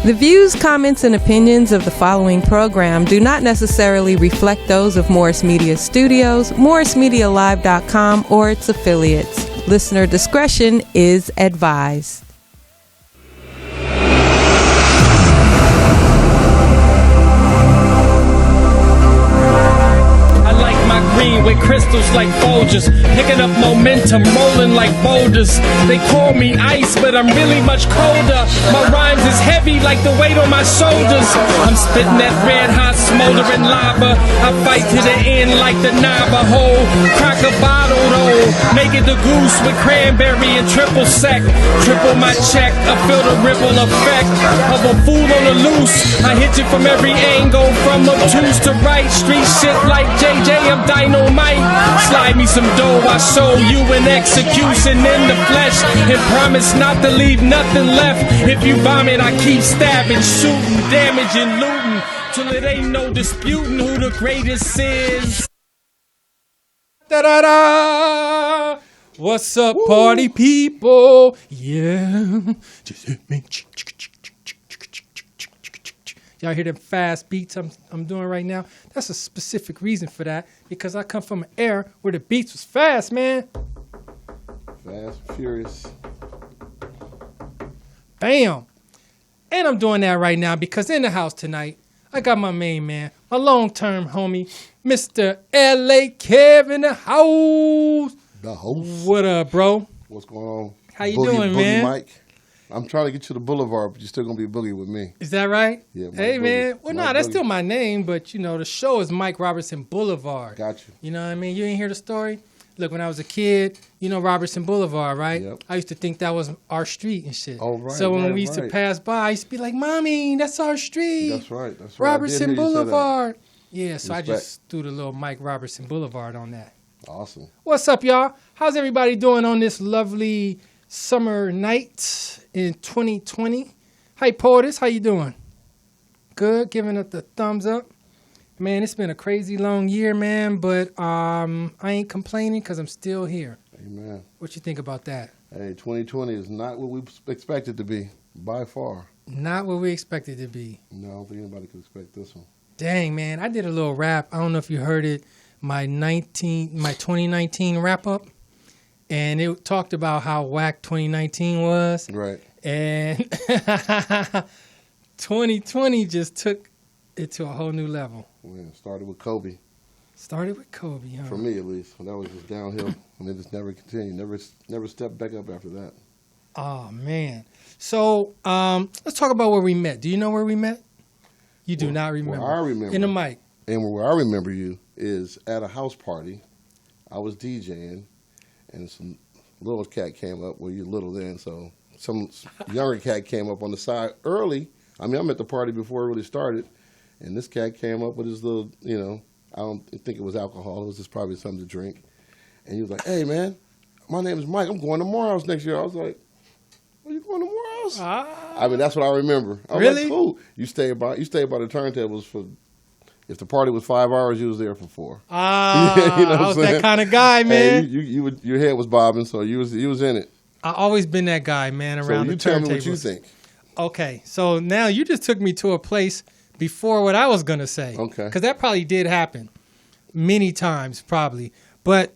The views, comments, and opinions of the following program do not necessarily reflect those of Morris Media Studios, MorrisMediaLive.com, or its affiliates. Listener discretion is advised. With crystals like Folgers, picking up momentum, rolling like boulders. They call me ice, but I'm really much colder. My rhymes is heavy like the weight on my shoulders. I'm spitting that red hot smoldering lava. I fight to the end like the Navajo. Crack a bottle though, make it the goose with cranberry and triple sec. Triple my check, I feel the ripple effect of a fool on the loose. I hit you from every angle, from obtuse to right. Street shit like JJ, I'm dynamite. Slide me some dough, I show you an execution in the flesh, and promise not to leave nothing left. If you vomit, I keep stabbing, shooting, damaging, looting, till it ain't no disputing who the greatest is. Da-da-da! What's up, party people? Yeah. Just hit me. Y'all hear them fast beats I'm doing right now? That's a specific reason for that, because I come from an era where the beats was fast, man. Fast, furious. Bam. And I'm doing that right now because in the house tonight, I got my main man, my long-term homie, Mr. LA Kev in the house. The host. What up, bro? What's going on? How you doing, man? Mike. I'm trying to get you to the Boulevard, but you're still going to be Boogie with me. Is that right? Yeah. Hey, Boogie. man. Well, Mike that's Boogie. still my name, but, you know, the show is Mike Robertson Boulevard. Got you. You know what I mean? You ain't hear the story? Look, when I was a kid, you know Robertson Boulevard, right? Yep. I used to think that was our street and shit. Oh, right. So when we used to pass by, I used to be like, Mommy, that's our street. That's right. That's right. Robertson Boulevard. Yeah, so Respect. I just threw the little Mike Robertson Boulevard on that. Awesome. What's up, y'all? How's everybody doing on this lovely summer night in 2020? Hey, Portis, how you doing? Good, giving it the thumbs up. Man, it's been a crazy long year, man, but I ain't complaining because I'm still here. Amen. What you think about that? Hey, 2020 is not what we expected to be, by far. Not what we expected it to be. No, I don't think anybody could expect this one. Dang, man, I did a little rap. I don't know if you heard it, my 2019 wrap-up, and it talked about how whack 2019 was. Right. And 2020 just took it to a whole new level. Yeah, started with Kobe. Started with Kobe, huh? For me, at least. That was just downhill, and it just never continued. Never stepped back up after that. Oh, man. So let's talk about where we met. Do you know where we met? You do not remember. Where I remember. In the mic. And where I remember you is at a house party. I was DJing, and some little cat came up. Well, you're little then, so some younger cat came up on the side early. I mean, I'm at the party before it really started, and this cat came up with his little, you know, I don't think it was alcohol. It was just probably something to drink. And he was like, "Hey, man, my name is Mike. I'm going to Morehouse next year." I was like, "Are you going to Morehouse?" I mean, that's what I remember. I was Really? like, cool. You stay by the turntables for. If the party was 5 hours, you was there for 4. You know I was that kind of guy, man. Hey, your head was bobbing, so you was in it. I always been that guy, man, around the turntables. So you tell me what you think. Okay, so now you just took me to a place before what I was going to say. Okay. Because that probably did happen many times, probably. But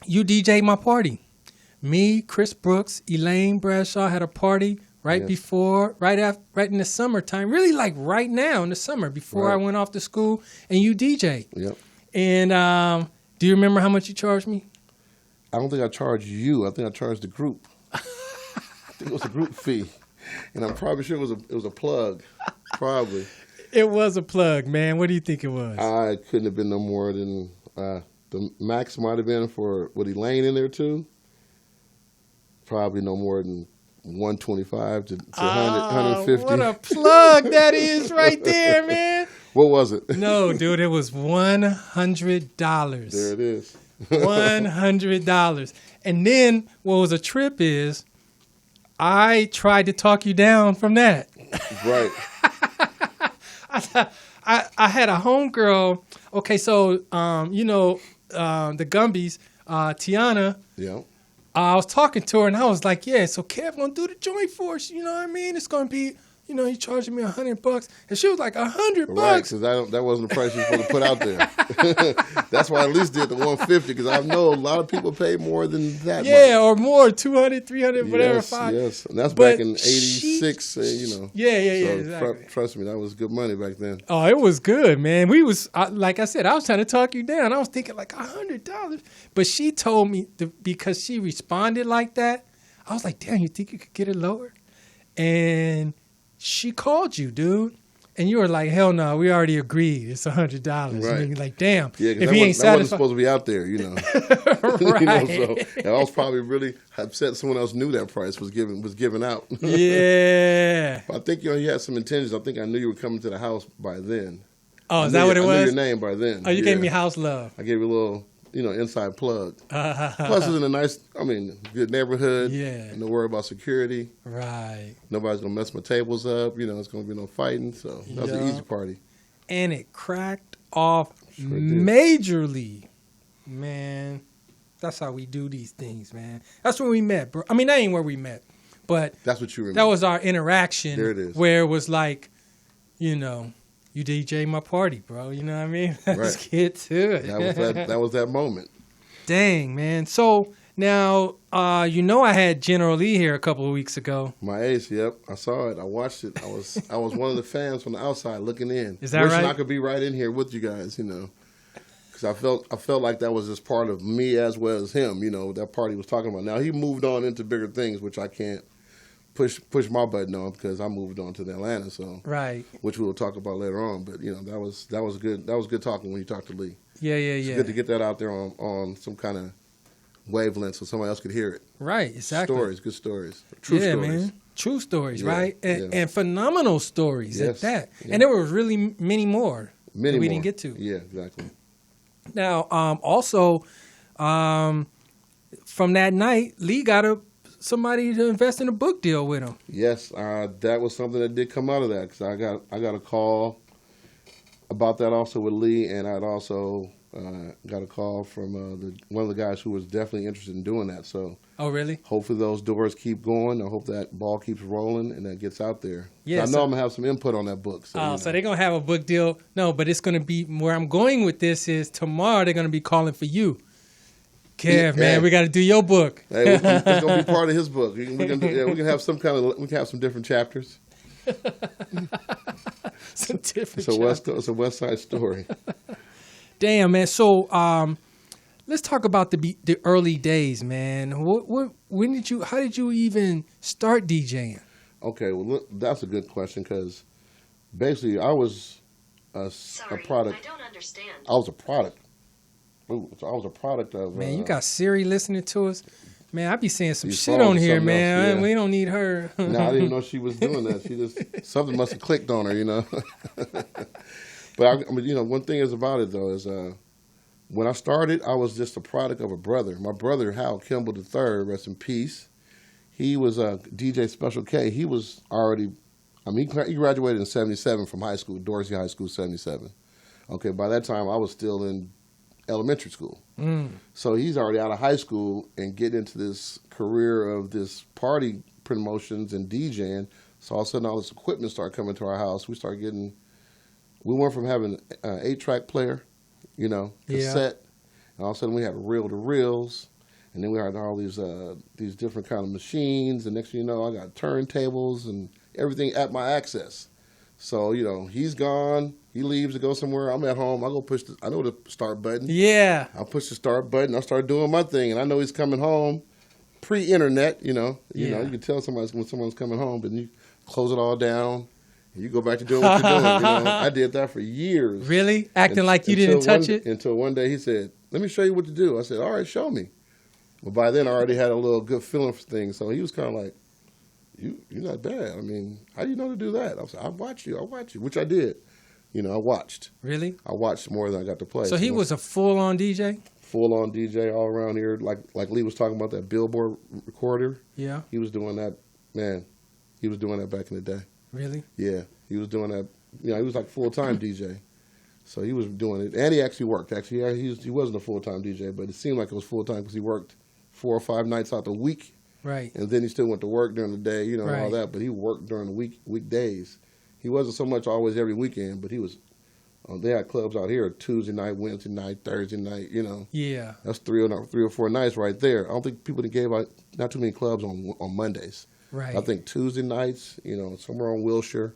you DJ'd my party. Me, Chris Brooks, Elaine Bradshaw had a party right before, right in the summertime, really like right now in the summer before I went off to school, and you DJ'd. Yep. And do you remember how much you charged me? I don't think I charged you. I think I charged the group. I think it was a group fee. And I'm probably sure it was a plug. Probably. It was a plug, man. What do you think it was? I couldn't have been no more than the max might have been for with Elaine in there too. Probably no more than 125 to 150. What a plug that is right there, man. What was it? No, dude, it was $100. There it is. $100. And then what was a trip is I tried to talk you down from that. Right. I had a homegirl. Okay, so the Gumbies, Tiana. Yeah. I was talking to her and I was like, yeah, so Kev gonna do the joint for us. You know what I mean? It's gonna be, He charging me $100. And she was like, $100? Right, because that wasn't the price you were supposed to put out there. That's why I at least did the $150, because I know a lot of people pay more than that. Yeah, much. Or more, $200, $300, whatever. Yes, and that's back in '86. Yeah, so exactly. Trust me, that was good money back then. Oh, it was good, man. Like I said, I was trying to talk you down. I was thinking like $100, but she told me because she responded like that. I was like, damn, you think you could get it lower? And she called you, dude. And you were like, hell no, we already agreed. It's $100. Right. And you're like, damn. Yeah, if he ain't that wasn't supposed to be out there, Right. So I was probably really upset someone else knew that price was given out. Yeah. I think you had some intentions. I think I knew you were coming to the house by then. Oh, is that what it was? I knew your name by then. Oh, you gave me house love. I gave you a little, inside plug. Plus, it's in a nice, good neighborhood. Yeah. No worry about security. Right. Nobody's going to mess my tables up. It's going to be no fighting. So that was an easy party. And it cracked off majorly. Man, that's how we do these things, man. That's where we met, bro. I mean, that ain't where we met. But that's what you remember. That was our interaction. There it is. Where it was like, you DJ my party, bro. You know what I mean? Let's get to it. That was that moment. Dang, man. So now, I had General Lee here a couple of weeks ago. My ace, yep. I saw it. I watched it. I was one of the fans from the outside looking in. Is that Wishing right? I could be right in here with you guys, because I felt like that was just part of me as well as him. That party was talking about. Now he moved on into bigger things, which I can't push my button on because I moved on to Atlanta. So right, which we will talk about later on. But that was good. That was good talking when you talked to Lee. Yeah. It's good to get that out there on some kind of wavelength so somebody else could hear it. Right, exactly. Good stories. True stories. Man. True stories, right? And and phenomenal stories at that. Yeah. And there were really many more that we didn't get to. Yeah, exactly. Now, also, from that night, Lee got somebody to invest in a book deal with him. Yes, that was something that did come out of that because I got a call about that also with Lee, and I'd also got a call from one of the guys who was definitely interested in doing that. So, oh really? Hopefully those doors keep going. I hope that ball keeps rolling and that gets out there. Yeah, I know I'm gonna have some input on that book. So, so they're gonna have a book deal. No, but it's gonna be where I'm going with this is tomorrow they're gonna be calling for you. Kev, man, we got to do your book. Hey, it's gonna be part of his book. We can have some different chapters. Some different. It's a West Side story. Damn, man. So, let's talk about the early days, man. How did you even start DJing? Okay, well, that's a good question because basically I was a product. I don't understand. I was a product. So I was a product of. Man, you got Siri listening to us. Man, I be saying some shit phones on here, else, man. yeah. We don't need her. No, I didn't know she was doing that. She just something must have clicked on her, But one thing is about it though is when I started, I was just a product of a brother. My brother Hal Kimball III, rest in peace. He was a DJ Special K. He was already. He graduated in '77 from high school, Dorsey High School, '77. Okay, by that time I was still in elementary school. So he's already out of high school and getting into this career of this party promotions and DJing. So all of a sudden all this equipment started coming to our house. We went from having an 8-track player, cassette, and all of a sudden we had reel-to-reels, and then we had all these different kind of machines, and next thing you know, I got turntables and everything at my access. So, he's gone. He leaves to go somewhere. I'm at home. I go I know the start button. Yeah. I push the start button. I start doing my thing, and I know he's coming home. Pre-internet, you can tell when someone's coming home, but you close it all down, and you go back to doing what you're doing. I did that for years. Really? Acting like you didn't touch it? Until one day he said, "Let me show you what to do." I said, "All right, show me." But by then I already had a little good feeling for things, so he was kind of like, You're not bad. How do you know to do that? I was like, I watch you, which I did. I watched. Really? I watched more than I got to play. So he was a full-on DJ? Full-on DJ all around here. Like Lee was talking about that billboard recorder. Yeah. He was doing that, man. He was doing that back in the day. Really? Yeah. He was doing that. He was like full-time DJ. So he was doing it. And he actually worked. Actually, he wasn't a full-time DJ, but it seemed like it was full-time because he worked 4 or 5 nights out the week Right. And then he still went to work during the day, you know, and all Right. that. But he worked during the weekdays. He wasn't so much always every weekend, but he was. They had clubs out here Tuesday night, Wednesday night, Thursday night. You know. Yeah. That's three or four nights right there. I don't think people gave out not too many clubs on Mondays. Right. I think Tuesday nights, you know, somewhere on Wilshire,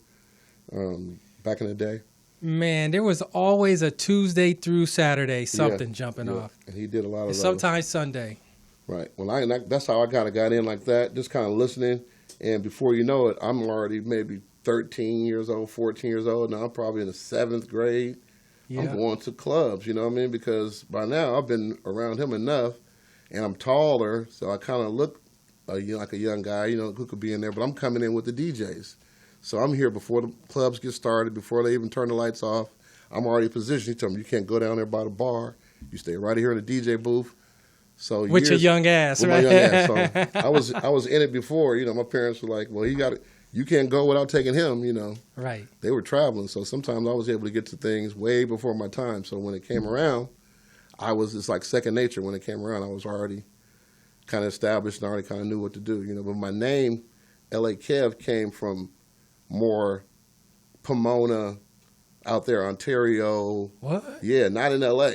back in the day. Man, there was always a Tuesday through Saturday something jumping off. And he did a lot of And those. sometimes Sunday. Right. Well, that's how I kind of got in like that, just kind of listening. And before you know it, I'm already maybe 13 years old, 14 years old. Now I'm probably in the 7th grade. Yeah. I'm going to clubs, you know what I mean? Because by now I've been around him enough, and I'm taller, so I kind of look like a young guy, you know, who could be in there. But I'm coming in with the DJs. So I'm here before the clubs get started, before they even turn the lights off. I'm already positioned. He told me, you can't go down there by the bar. You stay right here in the DJ booth. So with your young ass, with right? my young ass. So I was in it before. You know, my parents were like, well, you can't go without taking him, you know. Right. They were traveling, so sometimes I was able to get to things way before my time. So when it came around, it's like second nature. When it came around, I was already kind of established and already kind of knew what to do, you know. But my name, LA Kev, came from more Pomona, out there, Ontario. What? Yeah, not in LA.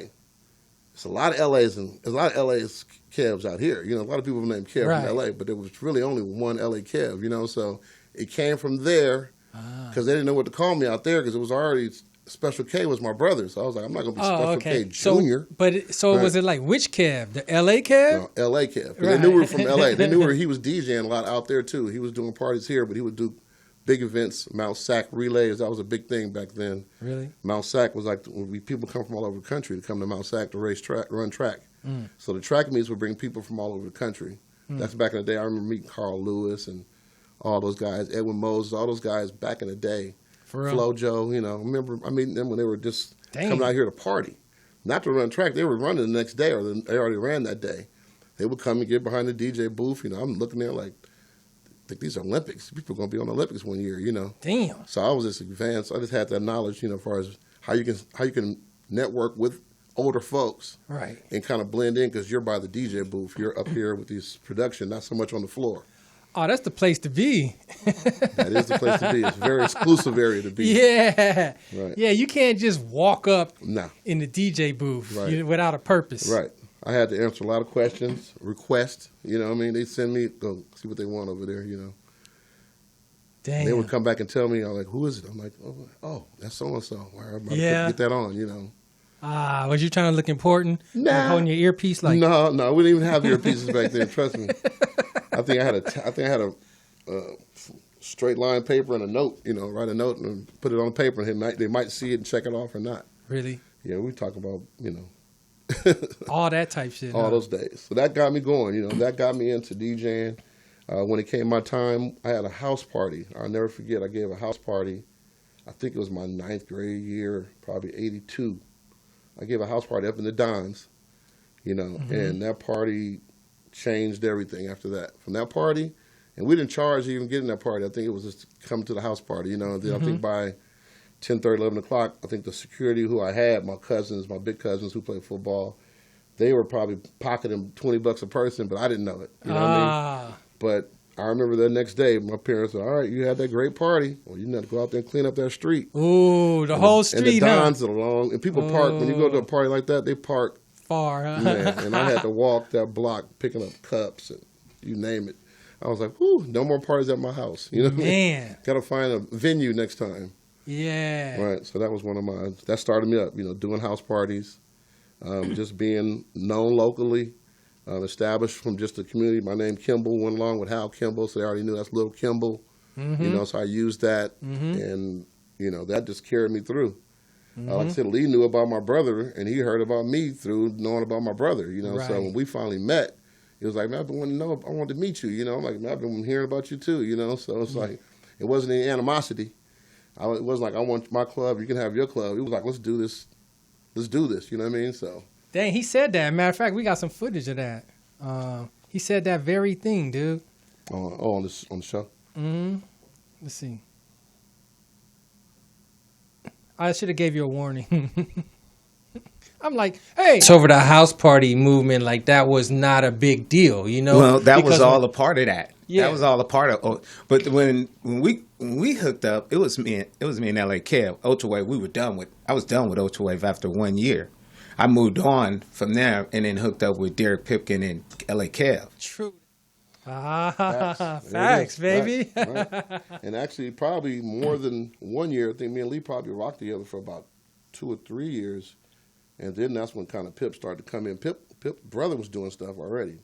There's a lot of LA's Kevs out here. You know, a lot of people named Kev from LA, but there was really only one LA Kev, you know. So it came from there because they didn't know what to call me out there because it was already Special K was my brother. So I was like, I'm not going to be Special K Junior. So was it like which Kev? The LA Kev? No, LA Kev. They knew we were from LA. They knew he was DJing a lot out there too. He was doing parties here, but he would do big events, Mount Sac relays. That was a big thing back then. Really? Mount Sac was like people come from all over the country to come to Mount Sac to run track. So the track meets would bring people from all over the country. That's back in the day. I remember meeting Carl Lewis and all those guys, Edwin Moses, all those guys back in the day. For real? Flo Joe, you know. I remember I meeting them when they were just coming out here to party. Not to run track. They were running the next day or they already ran that day. They would come and get behind the DJ booth. You know, I'm looking there like, I think these are Olympics. People are going to be on the Olympics one year, you know. Damn. So I was just advanced. I just had that knowledge, you know, as far as how you can network with older folks, right, and kind of blend in because you're by the DJ booth. You're up here with this production, not so much on the floor. Oh, that's the place to be. That is the place to be. It's a very exclusive area to be. Yeah. Right. Yeah, you can't just walk up in the DJ booth without a purpose. Right. I had to answer a lot of questions, requests. You know what I mean? They send me, go see what they want over there, you know. Damn. They would come back and tell me, I'm like, who is it? I'm like, oh that's so-and-so. Get that on, you know. Was you trying to look important? Nah. Like holding your earpiece like? No, we didn't even have the earpieces back then, trust me. I think I had a straight line paper and a note, you know, write a note and put it on paper and they might see it and check it off or not. Really? Yeah, we talk about, you know. All that type shit. All those days. So that got me going, you know. That got me into DJing. When it came my time, I had a house party. I'll never forget. I gave a house party. I think it was my 9th grade year, probably 82. I gave a house party up in the Dons, you know, and that party changed everything after that. From that party, and we didn't charge to even get in that party. I think it was just come to the house party, you know. And then I think by 10:30, 11 o'clock, I think the security who I had, my big cousins who played football, they were probably pocketing $20 a person, but I didn't know it. You know what I mean? But I remember the next day, my parents said, all right, you had that great party. Well, you need to go out there and clean up that street. Ooh, the whole street, and the Dons are long. And people park, when you go to a party like that, they park far, huh? Man, and I had to walk that block picking up cups and you name it. I was like, whew, no more parties at my house. You know, man. Got to find a venue next time. Yeah. Right. So that was one of mine. That started me up, you know, doing house parties, just being known locally, established from just the community. My name Kimball went along with Hal Kimball, so they already knew that's Little Kimball. You know, so I used that, and, you know, that just carried me through. Like I said, Lee knew about my brother, and he heard about me through knowing about my brother, you know. So when we finally met, it was like, man, I've been wanting to know, I wanted to meet you, you know. I'm like, man, I've been hearing about you too, you know. So it's like, it wasn't any animosity. It wasn't like, I want my club, you can have your club. It was like, let's do this, you know what I mean? So. Dang, he said that. Matter of fact, we got some footage of that. He said that very thing, dude. On the show? Let's see. I should have gave you a warning. I'm like, hey, it's over the house party movement. Like that was not a big deal, you know. Well, that was all a part of that. Yeah. That was all a part of. But when we hooked up, it was me and LA Kev. Ultrawave, I was done with Ultrawave after 1 year. I moved on from there and then hooked up with Derek Pipkin and LA Kev. True. Facts, baby. Facts, right. And actually, probably more than 1 year. I think me and Lee probably rocked together for about 2 or 3 years, and then that's when kind of Pip started to come in. Pip's brother was doing stuff already.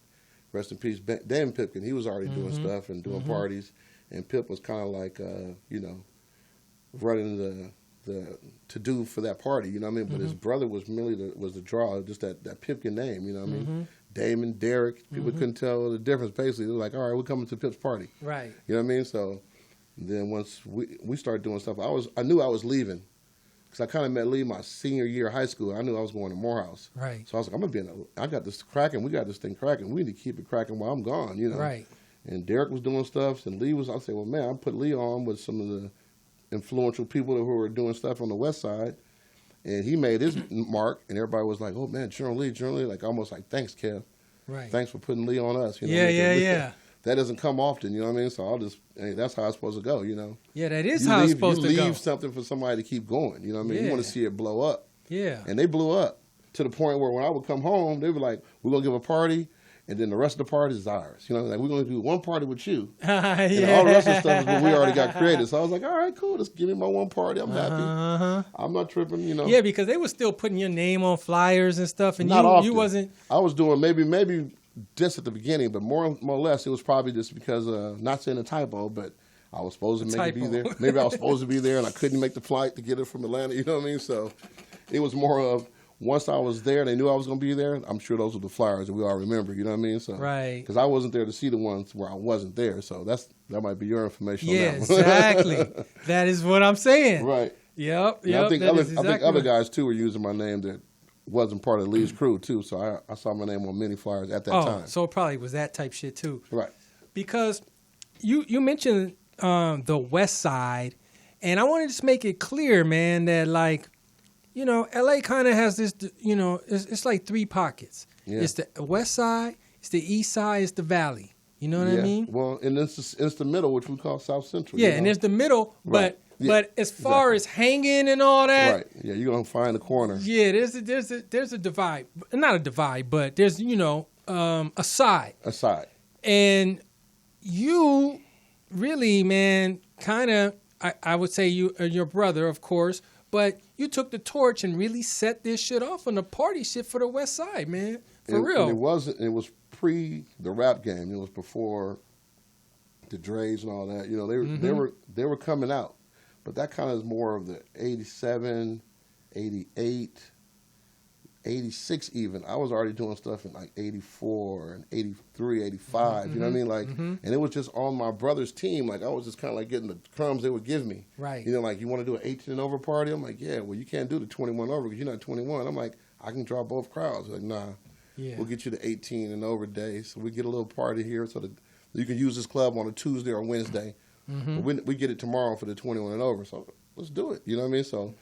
Rest in peace, Dan Pipkin. He was already doing stuff and doing parties, and Pip was kind of like, running the to do for that party. You know what I mean? But his brother was merely the draw, just that Pipkin name. You know what I mean? Damon, Derek, people couldn't tell the difference. Basically, they were like, all right, we're coming to Pip's party. Right. You know what I mean? So then once we started doing stuff, I knew I was leaving because I kind of met Lee my senior year of high school. I knew I was going to Morehouse. Right. So I was like, I'm going to be I got this cracking. We got this thing cracking. We need to keep it cracking while I'm gone, you know? Right. And Derek was doing stuff, and Lee was, I said, well, man, I put Lee on with some of the influential people who were doing stuff on the west side. And he made his mark, and everybody was like, oh, man, General Lee, like almost like, thanks, Kev. Right. Thanks for putting Lee on us. You know, Yeah. That doesn't come often, you know what I mean? So that's how it's supposed to go, you know? Yeah, that is how it's supposed to go. You leave something for somebody to keep going, you know what I mean? You want to see it blow up. Yeah. And they blew up to the point where when I would come home, they were like, we're going to give a party, and then the rest of the party is ours. You know, like we're going to do one party with you. And all the rest of the stuff is what we already got created. So I was like, all right, cool. Just give me my one party. I'm happy. I'm not tripping, you know. Yeah, because they were still putting your name on flyers and stuff, and you wasn't. I was doing maybe just at the beginning, but more or less it was probably just because, not saying a typo, but I was supposed to be there. Maybe I was supposed to be there, and I couldn't make the flight to get it from Atlanta. You know what I mean? So it was more of, once I was there, they knew I was going to be there. I'm sure those were the flyers that we all remember. You know what I mean? So, right. Because I wasn't there to see the ones where I wasn't there. So that might be your information. Yeah, on that exactly. That is what I'm saying. Right. Yep. I think other guys too were using my name that wasn't part of Lee's crew too. So I saw my name on many flyers at that time. So it probably was that type shit too. Right. Because you mentioned the West Side, and I want to just make it clear, man, that like, you know, LA kind of has this, you know, it's like three pockets. Yeah. It's the West Side, it's the East Side, it's the Valley. You know what I mean? Well, and it's the middle, which we call South Central. Yeah, and there's the middle, but as far as hanging and all that, right? Yeah, you're gonna find the corner. Yeah, there's a divide, not a divide, but there's a side. A side. And you really, man, kind of, I would say your brother, of course, but you took the torch and really set this shit off on the party shit for the West Side, man. For real. And it was pre the rap game. It was before the Dre's and all that. You know, they were coming out. But that kind of is more of the 87, 88, 86 even. I was already doing stuff in like 84 and 83, 85. You know what I mean? Like, and it was just on my brother's team. Like, I was just kind of like getting the crumbs they would give me. Right. You know, like, you want to do an 18 and over party? I'm like, yeah, well, you can't do the 21 over because you're not 21. I'm like, I can draw both crowds. Like, nah, we'll get you the 18 and over day. So we get a little party here so that you can use this club on a Tuesday or Wednesday. We get it tomorrow for the 21 and over, so let's do it. You know what I mean? So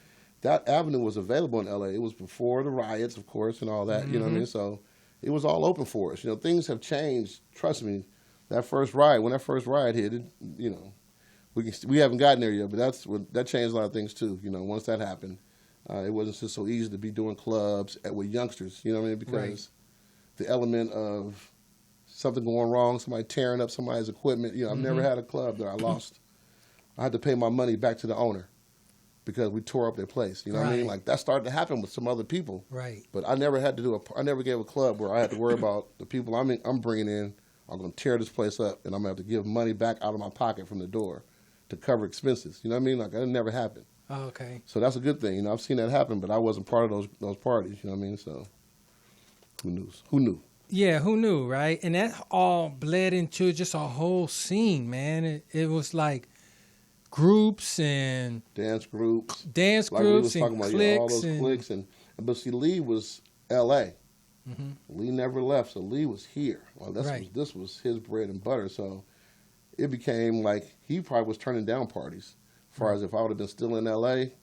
that avenue was available in LA. It was before the riots, of course, and all that. You know what I mean? So it was all open for us. You know, things have changed. Trust me. When that first riot hit, you know, we haven't gotten there yet, but that changed a lot of things too. You know, once that happened, it wasn't just so easy to be doing clubs with youngsters. You know what I mean? Because the element of something going wrong, somebody tearing up somebody's equipment. You know, I've never had a club that I lost. I had to pay my money back to the owner because we tore up their place. You know what I mean? Like, that started to happen with some other people. Right. But I never had to I never gave a club where I had to worry about the people I'm bringing in are going to tear this place up, and I'm going to have to give money back out of my pocket from the door to cover expenses. You know what I mean? Like, that never happened. Oh, okay. So that's a good thing. You know, I've seen that happen, but I wasn't part of those parties. You know what I mean? So who knew? Yeah, who knew, right? And that all bled into just a whole scene, man. It was like groups and dance groups, like cliques, all those cliques, but see, Lee was L.A. Lee never left, so Lee was here. Well, this was his bread and butter. So it became like he probably was turning down parties. As far as if I would have been still in L.A.,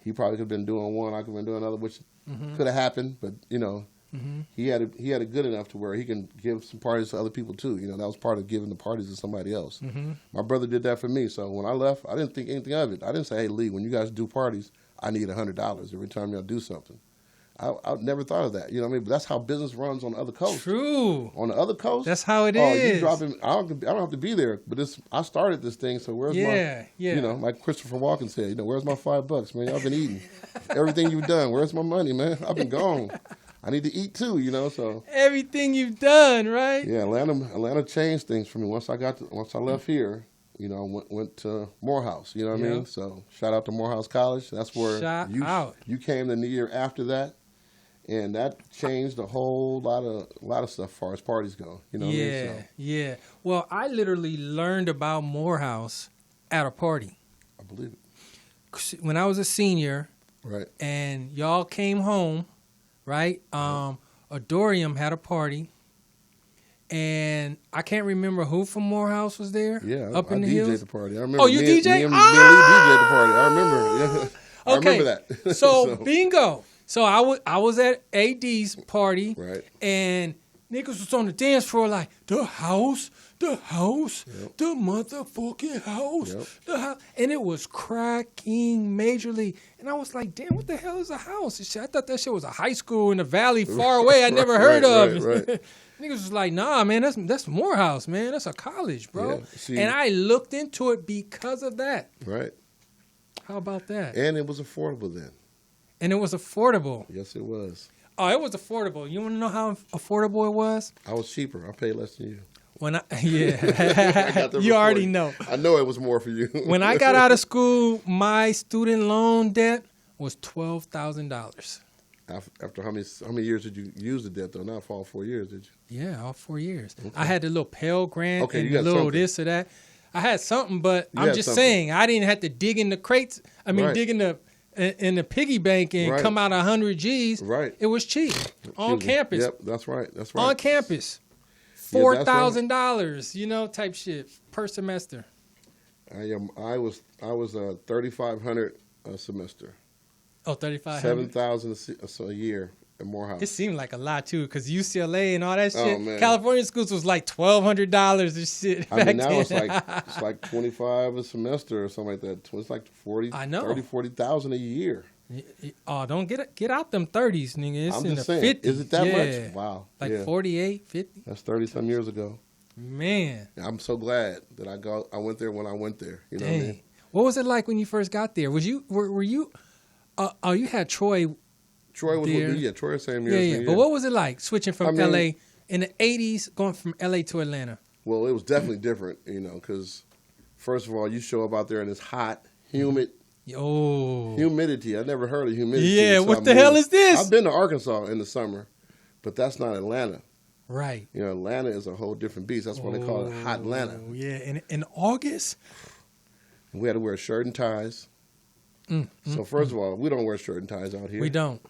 he probably could have been doing one, I could have been doing another, which Could have happened, but he had it good enough to where he can give some parties to other people too. That was part of giving the parties to somebody else. My brother did that for me. So when I left, I didn't think anything of it. I didn't say, "Hey, Lee, when you guys do parties, I need $100 every time y'all do something." I never thought of that. You know what I mean? But that's how business runs on the other coast. True. On the other coast, that's how it is. You dropping? I don't have to be there. But I started this thing. So where's my? Like Christopher Walken said, where's my $5, man? I've been eating everything you've done. Where's my money, man? I've been gone. I need to eat too, So everything you've done, right? Yeah, Atlanta changed things for me. Once I left here, went to Morehouse. You know what I mean? So shout out to Morehouse College. That's where you came the year after that. And that changed a whole lot of stuff as far as parties go. You know what I mean? So, yeah. Well, I literally learned about Morehouse at a party. I believe it. When I was a senior, right, and y'all came home, right? Adorium had a party, and I can't remember who from Morehouse was there. Yeah, up in the hills. I DJ'd the party. I remember. Oh, you DJ? Me and Lee DJ'd the party. I remember. Yeah. I remember that. So bingo. So I was at AD's party, right, and niggas was on the dance floor like, the house, the motherfucking house, the house. And it was cracking majorly. And I was like, damn, what the hell is a house? I thought that shit was a high school in the valley far away I never heard of. Right. Niggas was like, nah, man, that's Morehouse, man. That's a college, bro. Yeah, see, and I looked into it because of that. Right. How about that? And it was affordable then. And it was affordable. Yes, it was. Oh, it was affordable. You want to know how affordable it was? I was cheaper. I paid less than you. You already know. I know it was more for you. When I got out of school, my student loan debt was $12,000. After how many years did you use the debt though? Not for all 4 years, did you? Yeah, all 4 years. Okay. I had the little Pell Grant and the little something. This or that. I had something, but I'm just saying I didn't have to dig in the crates. Dig in the piggy bank and come out 100 G's. Right. It was cheap on campus. Yep, that's right. On campus. $4,000, type shit per semester. I was $3,500 a semester. Oh, $3,500. $7,000 a year at Morehouse. It seemed like a lot too, because UCLA and all that shit. California schools was like $1,200 and shit. Now it's like $25 a semester or something like that. It's like $40,000 a year. Oh, don't get out them 30s, nigga. It's I'm in just the saying, 50s. Is it that much? Wow. Like 48, 50. That's 30-some years ago. Man. I'm so glad that I went there when I went there. You know what I mean? What was it like when you first got there? Were you you had Troy. Troy was there. with me. Yeah, Troy the same year. Yeah. But what was it like switching from LA in the 80s, going from LA to Atlanta? Well, it was definitely different, because first of all, you show up out there and it's hot, humid. Humidity. I never heard of humidity. Yeah, so what the hell is this? I've been to Arkansas in the summer, but that's not Atlanta. Right. Atlanta is a whole different beast. That's why they call it Hot Atlanta. Yeah, in August? We had to wear shirt and ties. So first of all, we don't wear shirt and ties out here. We don't.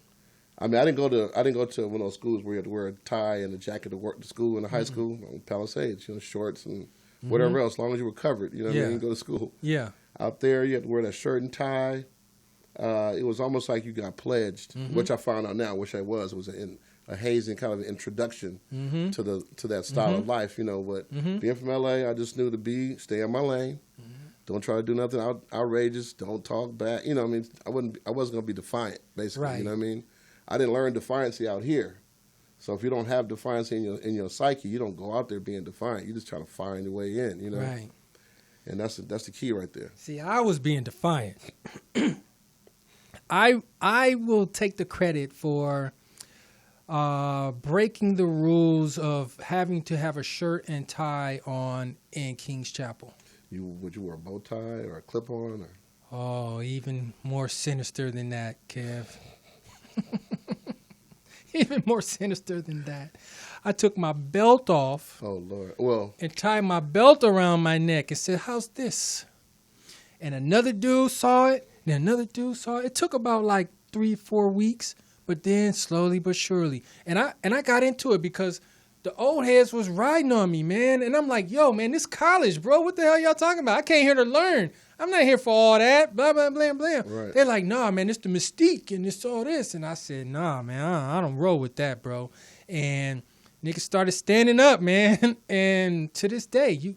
I didn't go to one of those schools where you had to wear a tie and a jacket to work to school in the high school. Palisades, shorts and whatever else, as long as you were covered. You know what I mean? You go to school. Yeah. Out there, you had to wear that shirt and tie. It was almost like you got pledged, which I found out now. Wish I was. It was a hazing kind of introduction to that style of life, But being from LA, I just knew to stay in my lane. Don't try to do nothing outrageous. Don't talk back. I wasn't going to be defiant, basically. Right. You know what I mean? I didn't learn defiancy out here. So if you don't have defiance in your psyche, you don't go out there being defiant. You just try to find your way in. Right. And that's the key right there. See, I was being defiant. I will take the credit for breaking the rules of having to have a shirt and tie on in King's Chapel. Would you wear a bow tie or a clip-on? Oh, even more sinister than that, Kev. Even more sinister than that. I took my belt off. Oh, Lord. Well. And tied my belt around my neck and said, how's this? And another dude saw it. And another dude saw it. It took about like 3-4 weeks. But then slowly but surely. And I got into it because the old heads was riding on me, man. And I'm like, yo, man, this college, bro. What the hell y'all talking about? I came here to learn. I'm not here for all that. Blah, blah, blah, blah. Right. They're like, nah, man, it's the mystique and it's all this. And I said, nah, man, I don't roll with that, bro. And niggas started standing up, man. And to this day,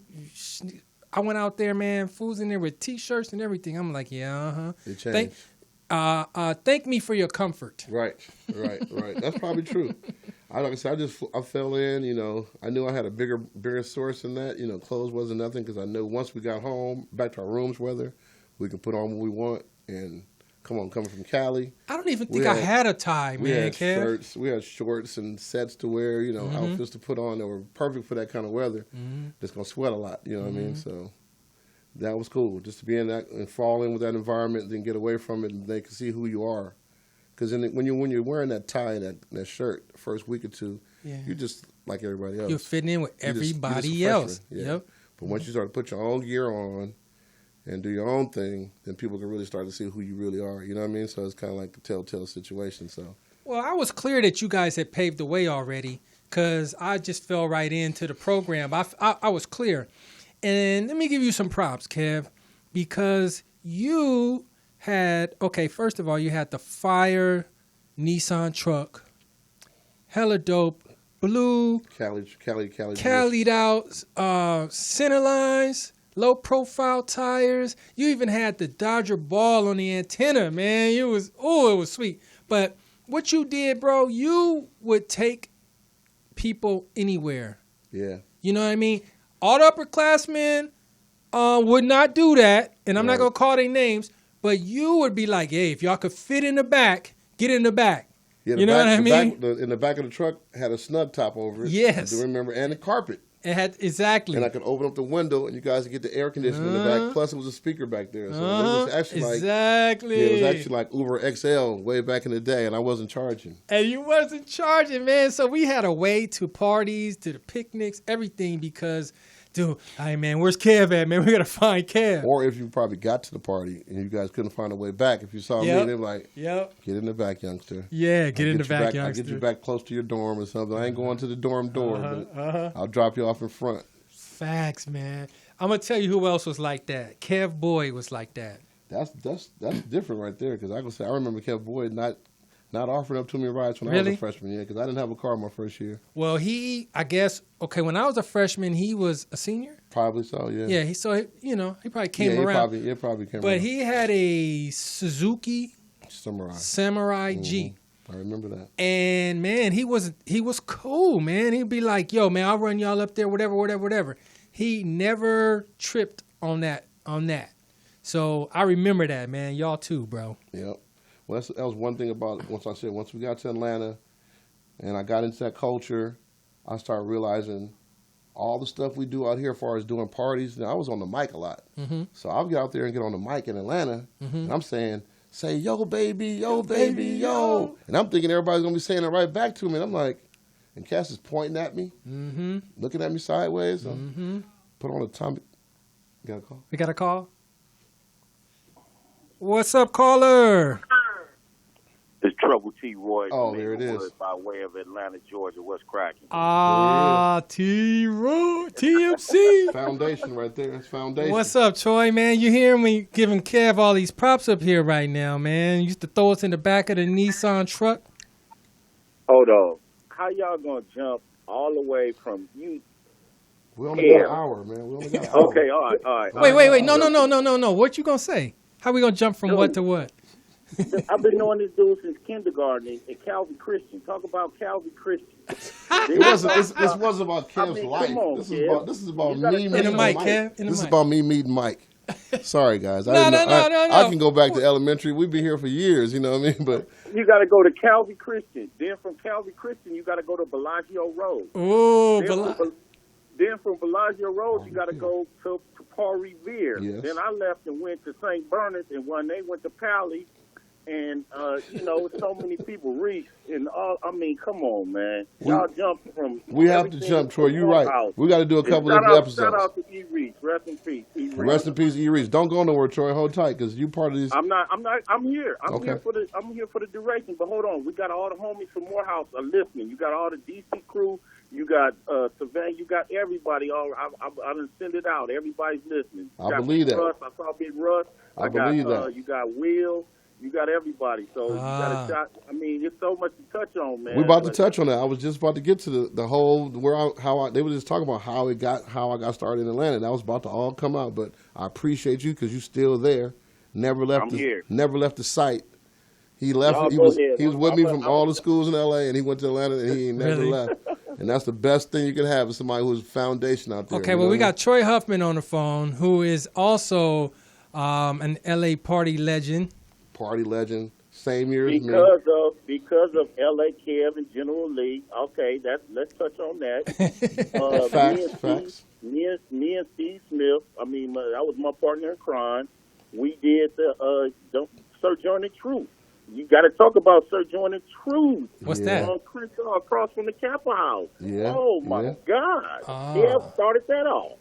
I went out there, man, fools in there with T-shirts and everything. I'm like, yeah, uh-huh. It changed. Thank me for your comfort. Right. That's probably true. Like I said, I fell in, you know, I knew I had a bigger source than that. You know, clothes wasn't nothing because I knew once we got home, back to our rooms, we could put on what we want and coming from Cali. I don't even think I had a tie, man. We had Kev. shirts, we had shorts and sets to wear, you know, outfits to put on that were perfect for that kind of weather. That's going to sweat a lot, you know what I mean? So that was cool, just to be in that and fall in with that environment, then get away from it and they can see who you are. Because when you're wearing that tie and that shirt the first week or two, you're just like everybody else. You're fitting in with everybody you're else. Yeah. Yep. But once you start to put your own gear on and do your own thing, then people can really start to see who you really are. You know what I mean? So it's kind of like a telltale situation. So. Well, I was clear that you guys had paved the way already because I just fell right into the program. I was clear. And let me give you some props, Kev, because you had, first of all, you had the fire Nissan truck, hella dope, blue, Cali'd out, center lines, low profile tires. You even had the Dodger ball on the antenna, man. It was sweet. But what you did, bro, you would take people anywhere. Yeah. You know what I mean? All the upperclassmen would not do that, and I'm not going to call their names, but you would be like, hey, if y'all could fit in the back, get in the back. Yeah, you know what I mean? In the back of the truck had a snug top over it. Yes. I do remember, and a carpet. It had, exactly. And I could open up the window, and you guys could get the air conditioning in the back. Plus, it was a speaker back there. So it was actually it was actually like Uber XL way back in the day, and I wasn't charging. And you wasn't charging, man. So we had a way to parties, to the picnics, everything because... Dude, hey man, where's Kev at, man? We gotta find Kev. Or if you probably got to the party and you guys couldn't find a way back, if you saw me, they're like, get in the back, youngster. Yeah, get in the back, youngster. I'll get you back close to your dorm or something. I ain't going to the dorm door, but I'll drop you off in front. Facts, man. I'm gonna tell you who else was like that. Kev Boyd was like that. That's different right there, because I remember Kev Boyd not offering up to me rides when I was a freshman, because I didn't have a car my first year. Well, I guess, when I was a freshman, he was a senior? Probably so, yeah. Yeah, he probably came around. He probably came around. But he had a Suzuki Samurai G. I remember that. And, man, he was cool, man. He'd be like, yo, man, I'll run y'all up there, whatever. He never tripped on that. So I remember that, man. Y'all too, bro. Yep. Well, that was one thing about it. Once we got to Atlanta and I got into that culture, I started realizing all the stuff we do out here as far as doing parties. Now, I was on the mic a lot. So I'll get out there and get on the mic in Atlanta, and I'm saying, say, yo, baby, yo, baby, yo. And I'm thinking everybody's going to be saying it right back to me. And I'm like, and Cass is pointing at me, looking at me sideways. So put on a Tommy. Got a call? We got a call? What's up, caller? It's Trouble T. Roy. Oh, there it is. By way of Atlanta, Georgia. What's cracking? T. Roy, TMC. Foundation right there. That's foundation. What's up, Troy, man? You hear me giving Kev all these props up here right now, man. You used to throw us in the back of the Nissan truck. Hold on. How y'all going to jump all the way from you? We only got an hour, man. We only got an hour. Okay, all right. Wait. No. What you going to say? How we going to jump from what to what? I've been knowing this dude since kindergarten at Calvin Christian. Talk about Calvin Christian. This wasn't about Kev's life. This is about me meeting Mike. This is about me meeting Mike. Sorry, guys. No. I can go back to elementary. We've been here for years, you know what I mean? But you got to go to Calvin Christian. Then from Calvin Christian, you got to go to Bellagio Road. Then from Bellagio Road, you got to go to Paul Revere. Yes. Then I left and went to St. Bernard's, and when they went to Pally, and so many people reached, and come on, man, y'all jumped from. We have to jump, Troy. You're right. We got to do a couple of episodes. Shout out to E. Reach. Rest in peace. Rest in peace, E. Reach. Don't go nowhere, Troy. Hold tight, because you part of these. I'm here. I'm here for the duration. But hold on, we got all the homies from Morehouse are listening. You got all the DC crew. You got Savannah. You got everybody. I done send it out. Everybody's listening. You I believe that. Russ. I saw Big Russ. I believe that. You got Will. You got everybody. So you got a shot. I mean, there's so much to touch on, man. We're about to touch on that. I was just about to get to the whole they were just talking about how I got started in Atlanta. That was about to all come out, but I appreciate you because you're still there. Never left the site. He left. He was with me from all the schools in LA, and he went to Atlanta, and he ain't never left. And that's the best thing you can have is somebody who's a foundation out there. Okay, well, we got Troy Huffman on the phone, who is also an LA party legend. Party legend, same year as me. Because of LA Kev and General Lee. Okay, let's touch on that. Facts. Me and Steve Smith. I mean, that was my partner in crime. We did the Sojourner Truth. You got to talk about Sojourner Truth. What's that? Across from the Kappa House. Yeah. Oh my God! Kev started that off.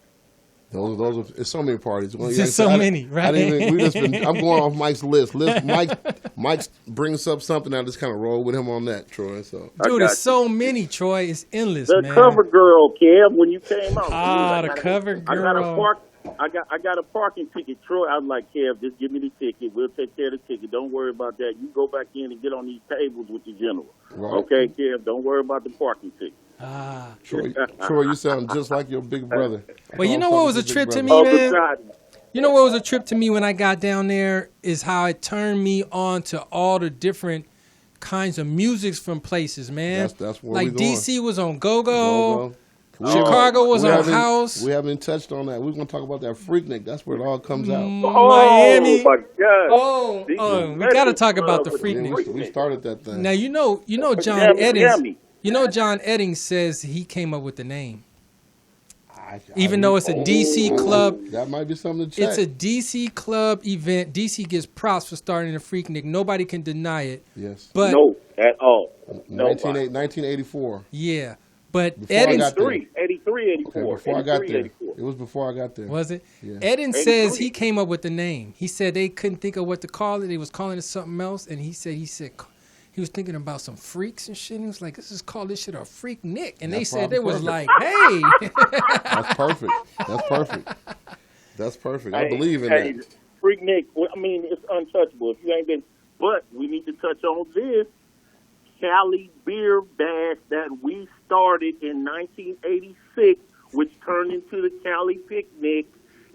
Those are, it's so many parties. Just so many, right? I'm going off Mike's list. Mike brings up something. I just kind of roll with him on that, Troy. So, dude, it's so many, Troy. It's endless, man. The cover girl, Kev, when you came out. The cover girl. I got a parking ticket, Troy. I was like, Kev, just give me the ticket. We'll take care of the ticket. Don't worry about that. You go back in and get on these tables with the general. Right. Okay, Kev, don't worry about the parking ticket. Troy, you sound just like your big brother. Well, you know what was a trip to me, man? You know what was a trip to me when I got down there is how it turned me on to all the different kinds of musics from places, man. That's where like we going. DC was on Go-Go. Chicago was on House. We haven't touched on that. We're going to talk about that Freak Nic. That's where it all comes out. Miami. Oh, my God. We got to talk about the Freak Nic. We started that thing. Now, you know John Eddings. You know John Eddings says he came up with the name. Even though it's a DC club. That might be something to check. It's a DC club event. DC gets props for starting the Freak Nic. Nobody can deny it. Yes. But no, at all. 1984. Yeah. But Eddings, 83, 84. Okay, before I got there. 84. It was before I got there. Was it? Yeah. Eddings says he came up with the name. He said they couldn't think of what to call it. They was calling it something else. And he said he was thinking about some freaks and shit. And he was like, let's just call this shit a Freak Nic. And they said they was like, hey. That's perfect. That's perfect. I believe in that. Freak Nic, I mean, it's untouchable. If you ain't been, but we need to touch on this. Cali Beer Bash that we started in 1986, which turned into the Cali Picnic,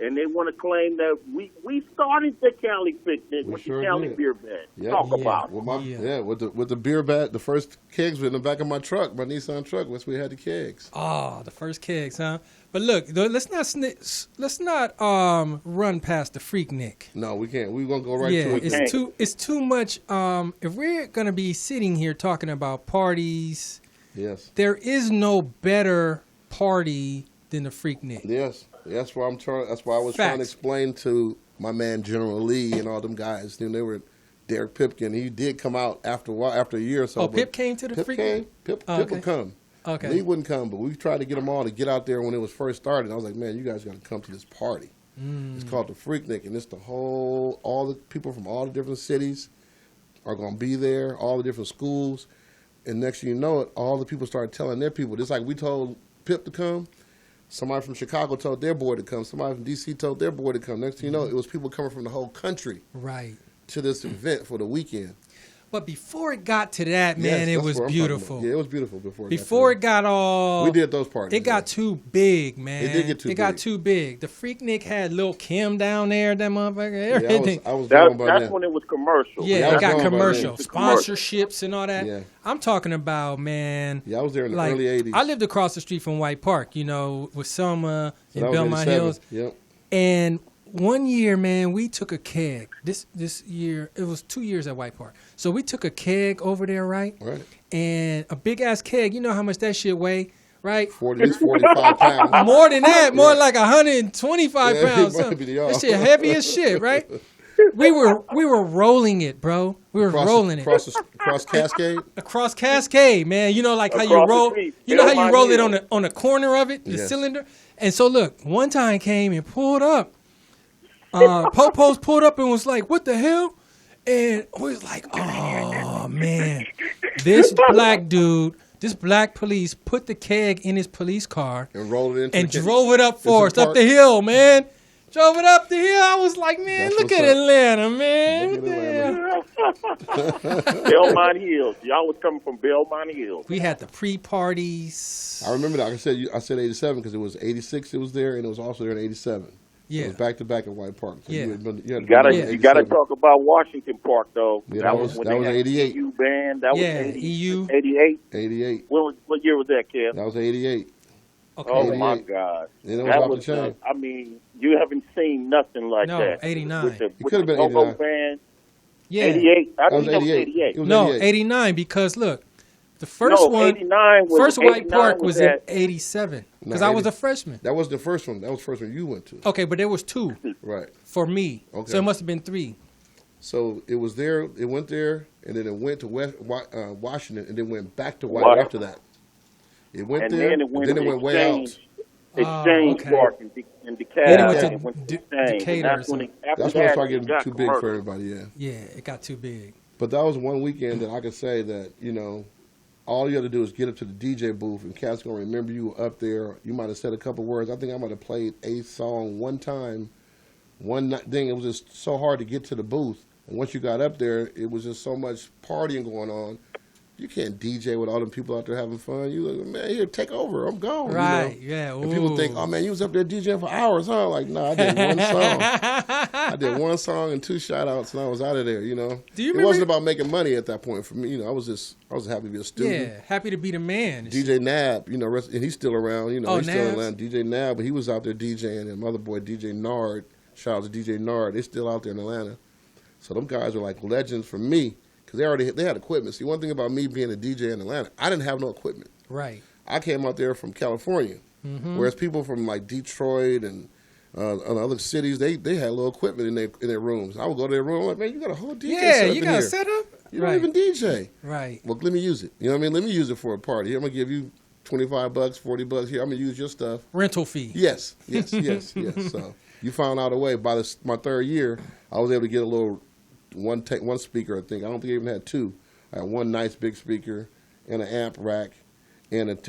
and they want to claim that we started the Cali Picnic with the Cali Beer Bash. Yep. Talk about it. With the beer bat, the first kegs were in the back of my truck, my Nissan truck. Once we had the kegs. Oh, the first kegs, huh? But look, let's not run past the Freak Nic. No, we can't. We're gonna go right to it. It's too much. If we're gonna be sitting here talking about parties, yes, there is no better party than the Freak Nic. Yes, that's why I was trying to explain to my man General Lee and all them guys. They were Derek Pipkin. He did come out after a year or so. Oh, Pip came to the Freak Nic? Pip would come. Okay. Lee wouldn't come, but we tried to get them all to get out there when it was first started. I was like, man, you guys got to come to this party. It's called the Freak Nic, and it's all the people from all the different cities are going to be there, all the different schools. And next thing you know it, all the people started telling their people. Just like we told Pip to come, somebody from Chicago told their boy to come, somebody from D.C. told their boy to come. Next thing you know, it was people coming from the whole country to this event for the weekend. But before it got to that, man, it was beautiful. Yeah, it was beautiful before it got all... We did those parties. It got too big, man. It did get too big. It got too big. The Freak Nic had Lil' Kim down there, that motherfucker. Everything. I was that's when it was commercial. Yeah, it got commercial. Sponsorships and all that. Yeah. I'm talking about, man... Yeah, I was there in the early 80s. I lived across the street from White Park, with Selma and Belmont Hills. Yep. And... one year, man, we took a keg. This year, it was 2 years at White Park. So we took a keg over there, right? Right. And a big-ass keg, you know how much that shit weigh, right? 45 pounds. More than that, more like 125 pounds. That shit heavy as shit, right? We were rolling it, bro. We were rolling it. Across Cascade? Across Cascade, man. You know, like how you roll. You know how you roll it on the corner of it, the cylinder? And so, look, one time came and pulled up. Popo's pulled up and was like, what the hell? And we was like, oh, man. This black dude This black police put the keg in his police car and rolled it into and drove it up for us, up the hill, man. Drove it up the hill. I was like, man, look at Atlanta, man. Look at Atlanta. Belmont Hills. Y'all was coming from Belmont Hills. We had the pre-parties. I remember that. I said 87 because it was 86 it was there, and it was also there in 87. Yeah. It was back-to-back at White Park. So Yeah. You gotta talk about Washington Park, though. Yeah, that was 88. EU band. That was EU. 88. 88. What year was that, Kev? That was 88. Okay. Oh, 88. my God. And it was That off was, the chain. I mean, you haven't seen nothing like No, that. 89. With It could have been go-go 89. band. Yeah. 88. I That was think that was 88. 88. It was No, 88. 89, because look, the first one, 89 was, first White 89 Park was in at, 87, because No, I was 80. a freshman. That was the first one. That was the first one you went to. Okay, but there was 2 Right. for me. Okay. So it must have been 3. So it was there. It went there, and then it went to Washington, and then went back to White after that. It went and there, then it went, then it went way out. Exchange okay. Park in DeKalb. Then it went and to it went D- Exchange. Decatur And that's or when after That's when it that, started it getting got too big for commercial. everybody. Yeah. Yeah, it got too big. But that was one weekend that I could say that, all you had to do is get up to the DJ booth, and cats going to remember you were up there. You might have said a couple words. I think I might have played a song one time. One thing, it was just so hard to get to the booth. And once you got up there, it was just so much partying going on. You can't DJ with all them people out there having fun. You like, man, here, take over. I'm gone. Right, yeah. And people think, oh, man, you was up there DJing for hours, huh? Like, no, I did one song. I did one song and 2 shout-outs, and I was out of there, Do you It remember? wasn't about making money at that point for me. I was happy to be a student. Yeah, happy to be the man. DJ Nab, and he's still around. Oh, He's still Nabs? around. DJ Nab, but he was out there DJing, and my other boy DJ Nard. Shout out to DJ Nard. They're still out there in Atlanta. So them guys are like legends for me because they had equipment. See, one thing about me being a DJ in Atlanta, I didn't have no equipment. Right. I came out there from California, whereas people from like Detroit and other cities, they had little equipment in their rooms. I would go to their room, I'm like, man, you got a whole DJ Yeah, set up you in got here. a setup? You Right. don't even DJ. Right. Well, let me use it. You know what I mean? Let me use it for a party. I'm gonna give you $25, $40 here. I'm gonna use your stuff. Rental fee. Yes. So you found out a way. By my 3rd year, I was able to get a little one speaker. I think I don't think I even had 2. I had one nice big speaker and an amp rack and and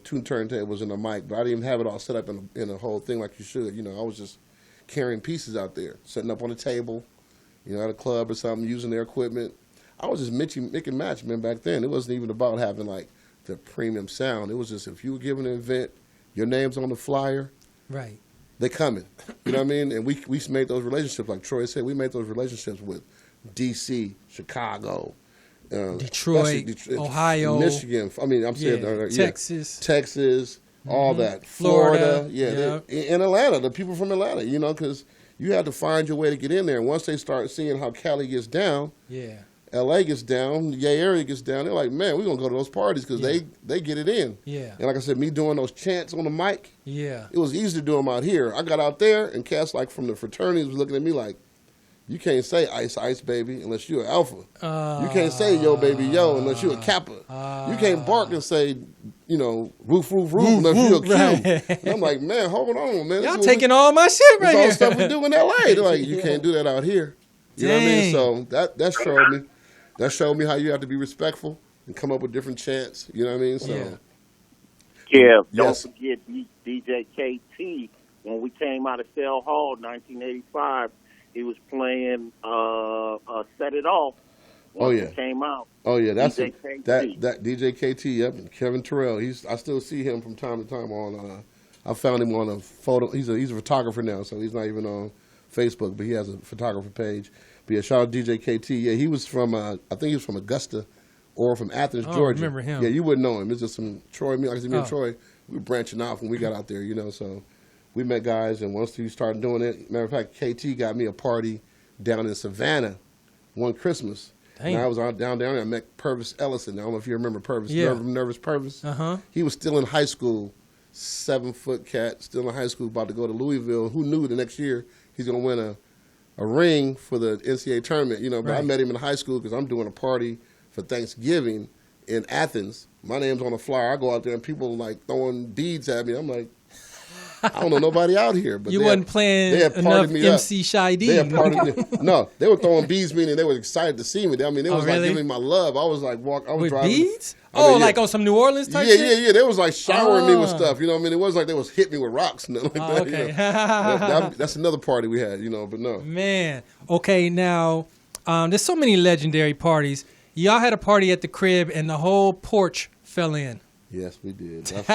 2 turntables and a mic. But I didn't even have it all set up in a whole thing like you should. I was just carrying pieces out there, setting up on a table, at a club or something, using their equipment. I was just mix and match, man. Back then, it wasn't even about having like the premium sound. It was just if you were giving an event, your name's on the flyer. Right. They coming. You know what I mean? And we made those relationships, like Troy said, we made those relationships with D.C., Chicago, Detroit, Ohio, Michigan. I mean, I'm saying Texas, all that. Florida. In Atlanta, the people from Atlanta, because you had to find your way to get in there. And once they start seeing how Cali gets down, LA gets down, the Bay Area gets down, they're like, man, we're going to go to those parties because they get it in. Yeah. And like I said, me doing those chants on the mic, Yeah. it was easy to do them out here. I got out there, and cats like from the fraternities was looking at me like, you can't say ice, ice, baby, unless you're an alpha. You can't say yo, baby, yo, unless you're a kappa. You can't bark and say, roof, roof, roof, unless you're a Q. Right. And I'm like, man, hold on, man. Y'all taking all my shit right all here. stuff we do in L.A. They're like, you can't do that out here. You know what I mean? So that showed me how you have to be respectful and come up with different chants. You know what I mean? So, don't forget DJ KT. When we came out of Cell Hall, 1985, he was playing "Set It Off." Once it came out. Oh yeah, that's DJ KT. that DJ KT. Yep, and Kevin Terrell. I still see him from time to time on. I found him on a photo. He's a photographer now, so he's not even on Facebook, but he has a photographer page. But yeah, shout out to DJ KT. Yeah, he was from I think he was from Augusta or from Athens, Georgia. I remember him. Yeah, you wouldn't know him. It's just some Troy. Me and Troy, we were branching off when we got out there. So we met guys, and once we started doing it, matter of fact, KT got me a party down in Savannah one Christmas. Dang. And I was down there, and I met Purvis Ellison. I don't know if you remember Purvis. Yeah. Nervous Purvis? Uh-huh. He was still in high school, 7-foot cat, still in high school, about to go to Louisville. Who knew the next year he's going to win a ring for the NCAA tournament, But I met him in high school because I'm doing a party for Thanksgiving in Athens. My name's on the flyer. I go out there, and people like throwing beads at me. I'm like, I don't know nobody out here. But you wasn't playing enough MC Shy D. They had partied me. No, they were throwing beads me, and they were excited to see me. I mean, they was like giving me my love. I was like I was with driving. Beads? Like on some New Orleans type shit? Yeah. They was like showering me with stuff. You know what I mean? It wasn't like they was hitting me with rocks and nothing like that. Okay. You know? That's another party we had, but no. Man. Okay, now, there's so many legendary parties. Y'all had a party at the crib, and the whole porch fell in. Yes, we did. That's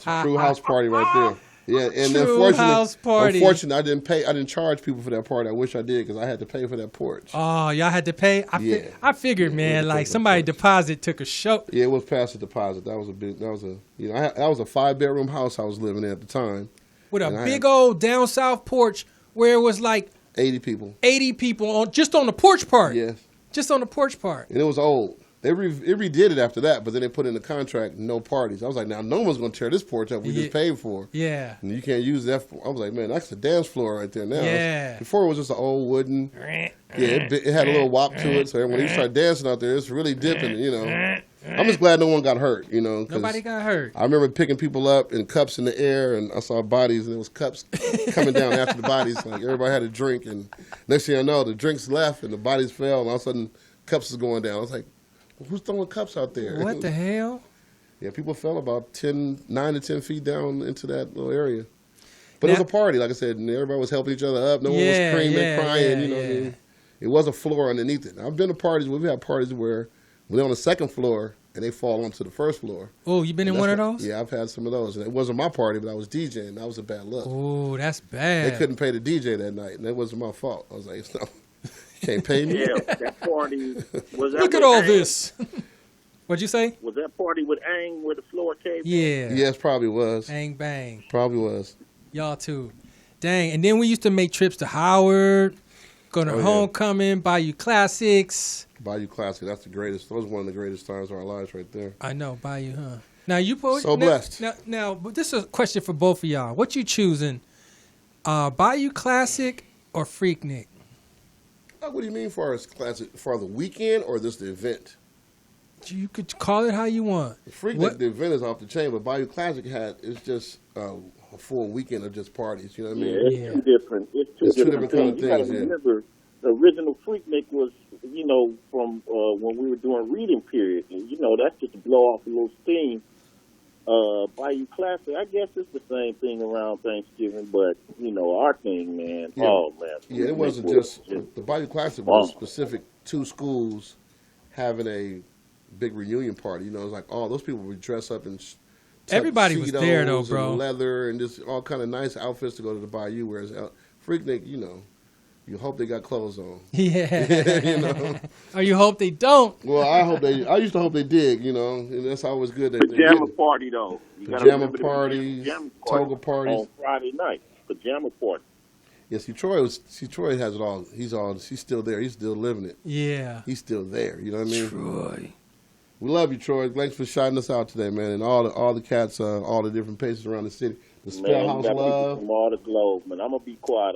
a true house party right there. Yeah, and unfortunately, I didn't charge people for that party. I wish I did because I had to pay for that porch. Oh, y'all had to pay? I figured, man, like somebody deposit took a show. Yeah, it was past the deposit. That was a 5-bedroom house I was living in at the time. With a big old down south porch where it was like 80 people. 80 people just on the porch part. Yes. Just on the porch part. And it was old. It redid it after that, but then they put in the contract, no parties. I was like, now no one's going to tear this porch up we just paid for. Yeah. And you can't use that. I was like, man, that's a dance floor right there now. Yeah. Before it was just an old wooden. It had a little wop to it. So when you start dancing out there, it's really dipping, I'm just glad no one got hurt, Nobody got hurt. I remember picking people up in cups in the air, and I saw bodies, and there was cups coming down after the bodies. Like everybody had a drink, and next thing I know, the drinks left, and the bodies fell, and all of a sudden, cups was going down. I was like, who's throwing cups out there? What the hell? Yeah, people fell about 9 to 10 feet down into that little area. But it was a party, like I said, and everybody was helping each other up. No one was screaming, crying, what I mean? It was a floor underneath it. I've been to parties, we've had parties where we're on the second floor and they fall onto the first floor. Oh, you been in one of those? Yeah, I've had some of those. And it wasn't my party, but I was DJing. That was a bad look. Oh, that's bad. They couldn't pay the DJ that night, and that wasn't my fault. I was like, no, you can't pay me? Yeah, that party was that. Look at all this. What'd you say? Was that party with Ang where the floor caved? Yeah. Yes, probably was. Ang bang. Probably was. Y'all too. Dang. And then we used to make trips to Howard, go to Homecoming, Bayou Classics. Bayou Classic, that's the greatest. That was one of the greatest times of our lives right there. I know, Bayou, huh? Now you blessed. Now, but this is a question for both of y'all. What you choosing? Bayou Classic or Freak Nic? What do you mean for classic? For the weekend or just the event? You could call it how you want. Freak Nic, the event is off the chain, but Bayou Classic it's just a full weekend of just parties. You know what I mean? Yeah, it's two different. It's two different kind of things. You gotta remember, the original Freak Nic was, from when we were doing reading period, and that's just to blow off a little steam. Bayou Classic, I guess it's the same thing around Thanksgiving, but our thing, man. Yeah. Oh man. Yeah, it wasn't just the Bayou Classic was specific to schools having a big reunion party. It's like all those people would dress up in everybody was there though, bro. And leather and just all kind of nice outfits to go to the Bayou. Whereas Freak Nic, you hope they got clothes on. Yeah. Or you hope they don't. Well, I used to hope they did, and that's always good. Pajama party, though. Pajama party, toga parties. On Friday night. Pajama party. Yeah, Troy has it all. He's still there. He's still living it. Yeah. He's still there. You know what I mean? Troy. We love you, Troy. Thanks for shouting us out today, man. And all the cats, all the different places around the city. The Spellhouse Love. From all the globe, man. I'm going to be quiet.